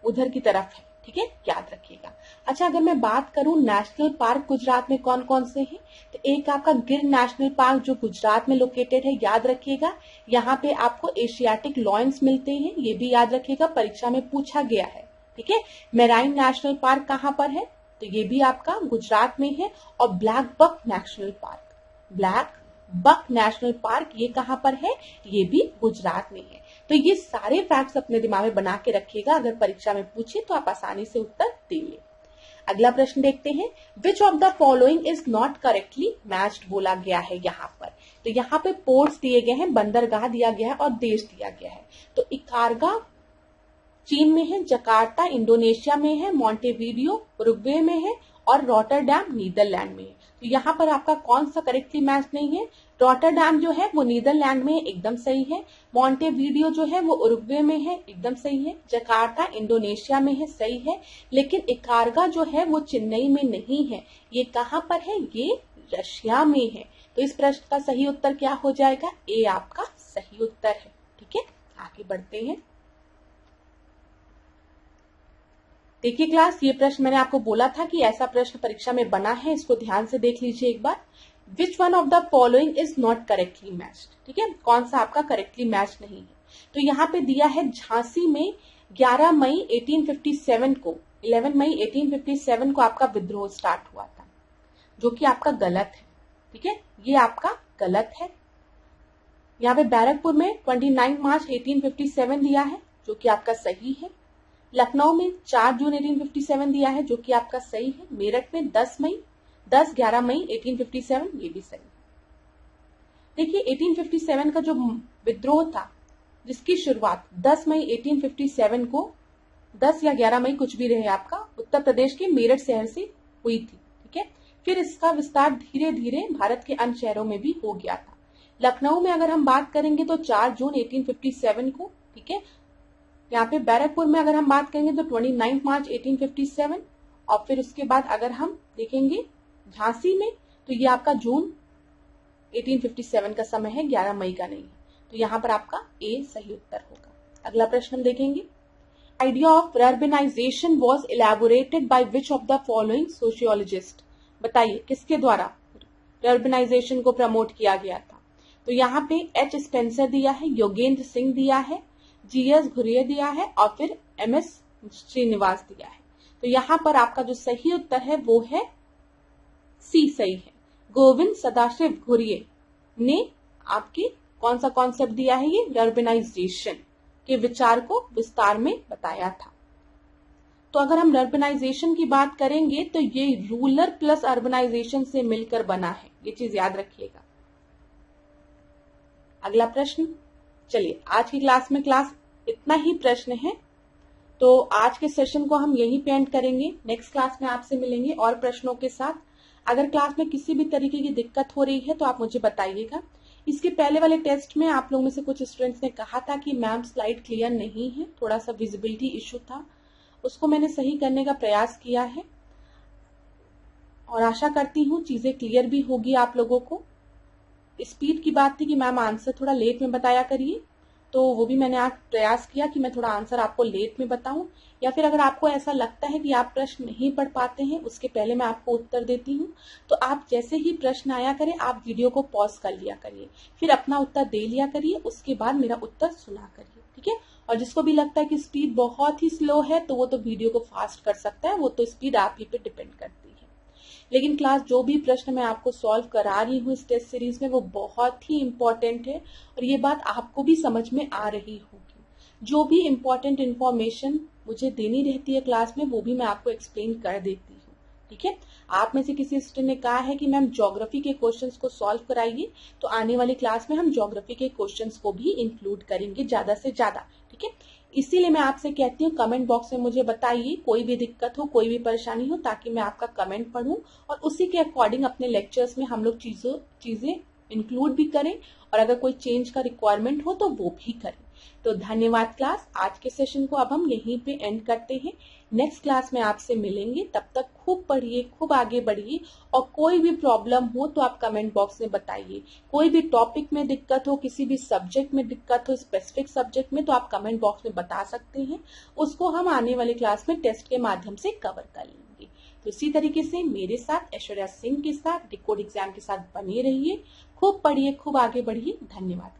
उधर की तरफ है, ठीक है, याद रखिएगा। अच्छा, अगर मैं बात करूं नेशनल पार्क गुजरात में कौन कौन से हैं, तो एक आपका गिर नेशनल पार्क जो गुजरात में लोकेटेड है, याद रखिएगा। यहाँ पे आपको एशियाटिक लॉयंस मिलते हैं, ये भी याद रखिएगा, परीक्षा में पूछा गया है, ठीक है। मेराइन नेशनल पार्क कहां पर है? तो ये भी आपका गुजरात में है। और ब्लैक बक नेशनल पार्क ये कहां पर है? ये भी गुजरात में है। तो ये सारे फैक्ट्स अपने दिमाग में बना के रखिएगा, अगर परीक्षा में पूछे तो आप आसानी से उत्तर देंगे। अगला प्रश्न देखते हैं, विच of the following is not correctly matched बोला गया है यहाँ पर। तो यहाँ पे पोर्ट्स दिए गए हैं, बंदरगाह दिया गया है और देश दिया गया है। तो इकारगा चीन में है, जकार्ता इंडोनेशिया में है, मॉन्टेविडियो उरुग्वे में है, और रॉटरडैम नीदरलैंड में है। तो यहाँ पर आपका कौन सा करेक्टली मैच नहीं है? रॉटरडैम जो है वो नीदरलैंड में है, एकदम सही है। मॉन्टेवीडियो जो है वो उरुग्वे में है, एकदम सही है। जकार्ता इंडोनेशिया में है, सही है। लेकिन इकारगा जो है वो चेन्नई में नहीं है। ये कहाँ पर है? ये रशिया में है। तो इस प्रश्न का सही उत्तर क्या हो जाएगा? ए आपका सही उत्तर है। ठीक है, आगे बढ़ते हैं। देखिए क्लास, ये प्रश्न मैंने आपको बोला था कि ऐसा प्रश्न परीक्षा में बना है, इसको ध्यान से देख लीजिए एक बार। Which one of the following is not correctly matched? ठीक है, कौन सा आपका करेक्टली मैच नहीं है? तो यहाँ पे दिया है झांसी में 11 मई 1857 को 11 मई 1857 को आपका विद्रोह स्टार्ट हुआ था, जो कि आपका गलत है। ठीक है, ये आपका गलत है। यहाँ पे बैरकपुर में 29 मार्च 1857 दिया है, जो कि आपका सही है। लखनऊ में 4 जून 1857 दिया है, जो कि आपका सही है। मेरठ में 11 मई 1857, ये भी सही है। देखिए 1857 का जो विद्रोह था, जिसकी शुरुआत 10 मई 1857 को, 10 या 11 मई कुछ भी रहे आपका, उत्तर प्रदेश के मेरठ शहर से हुई थी। ठीक है, फिर इसका विस्तार धीरे धीरे भारत के अन्य शहरों में भी हो गया था। लखनऊ में अगर हम बात करेंगे तो 4 जून 1857 को। ठीक है, यहाँ पे बैरकपुर में अगर हम बात करेंगे तो 29 मार्च 1857, और फिर उसके बाद अगर हम देखेंगे झांसी में तो ये आपका जून 1857 का समय है, 11 मई का नहीं है। तो यहाँ पर आपका ए सही उत्तर होगा। अगला प्रश्न हम देखेंगे। Idea of urbanization was elaborated by which of the following sociologist? बताइए किसके द्वारा अर्बनाइजेशन को प्रमोट किया गया था? तो यहाँ पे एच स्पेंसर दिया है, योगेंद्र सिंह दिया है, जीएस घुरिये दिया है, और फिर एमएस श्रीनिवास दिया है। तो यहाँ पर आपका जो सही उत्तर है वो है सी सही है। गोविंद सदाशिव घुरिये ने आपके कौन सा कॉन्सेप्ट दिया है? ये अर्बनाइजेशन के विचार को विस्तार में बताया था। तो अगर हम अर्बनाइजेशन की बात करेंगे तो ये रूरल प्लस अर्बनाइजेशन से मिलकर बना है, ये चीज याद रखिएगा। अगला प्रश्न, चलिए आज की क्लास में इतना ही प्रश्न है, तो आज के सेशन को हम यहीं पे एंड करेंगे। नेक्स्ट क्लास में आपसे मिलेंगे और प्रश्नों के साथ। अगर क्लास में किसी भी तरीके की दिक्कत हो रही है तो आप मुझे बताइएगा। इसके पहले वाले टेस्ट में आप लोगों में से कुछ स्टूडेंट्स ने कहा था कि मैम स्लाइड क्लियर नहीं है, थोड़ा सा विजिबिलिटी इश्यू था, उसको मैंने सही करने का प्रयास किया है और आशा करती हूँ चीजें क्लियर भी होगी आप लोगों को। स्पीड की बात थी कि मैम आंसर थोड़ा लेट में बताया करिए, तो वो भी मैंने आज प्रयास किया कि मैं थोड़ा आंसर आपको लेट में बताऊं, या फिर अगर आपको ऐसा लगता है कि आप प्रश्न नहीं पढ़ पाते हैं उसके पहले मैं आपको उत्तर देती हूं, तो आप जैसे ही प्रश्न आया करें आप वीडियो को पॉज कर लिया करिए, फिर अपना उत्तर दे लिया करिए, उसके बाद मेरा उत्तर सुना करिए। ठीक है, और जिसको भी लगता है कि स्पीड बहुत ही स्लो है तो वो तो वीडियो को फास्ट कर सकता है, वो तो स्पीड आप ही पे डिपेंड करती है। लेकिन क्लास जो भी प्रश्न मैं आपको सॉल्व करा रही हूँ इस टेस्ट सीरीज में वो बहुत ही इंपॉर्टेंट है, और ये बात आपको भी समझ में आ रही होगी। जो भी इंपॉर्टेंट इंफॉर्मेशन मुझे देनी रहती है क्लास में वो भी मैं आपको एक्सप्लेन कर देती हूँ। ठीक है, आप में से किसी स्टूडेंट ने कहा है कि मैम ज्योग्राफी के क्वेश्चंस को सॉल्व कराइए, तो आने वाली क्लास में हम ज्योग्राफी के क्वेश्चंस को भी इंक्लूड करेंगे ज्यादा से ज्यादा। ठीक है, इसीलिए मैं आपसे कहती हूँ कमेंट बॉक्स में मुझे बताइए कोई भी दिक्कत हो, कोई भी परेशानी हो, ताकि मैं आपका कमेंट पढूं और उसी के अकॉर्डिंग अपने लेक्चर्स में हम लोग चीजें इंक्लूड भी करें, और अगर कोई चेंज का रिक्वायरमेंट हो तो वो भी करें। तो धन्यवाद क्लास, आज के सेशन को अब हम यहीं पे एंड करते हैं। नेक्स्ट क्लास में आपसे मिलेंगे, तब तक खूब पढ़िए, खूब आगे बढ़िए, और कोई भी प्रॉब्लम हो तो आप कमेंट बॉक्स में बताइए। कोई भी टॉपिक में दिक्कत हो, किसी भी सब्जेक्ट में दिक्कत हो, स्पेसिफिक सब्जेक्ट में, तो आप कमेंट बॉक्स में बता सकते हैं, उसको हम आने वाली क्लास में टेस्ट के माध्यम से कवर कर लेंगे। तो इसी तरीके से मेरे साथ ऐश्वर्या सिंह के साथ डिकोड एग्जाम के साथ बने रहिए, खूब पढ़िए, खूब आगे बढ़िए। धन्यवाद।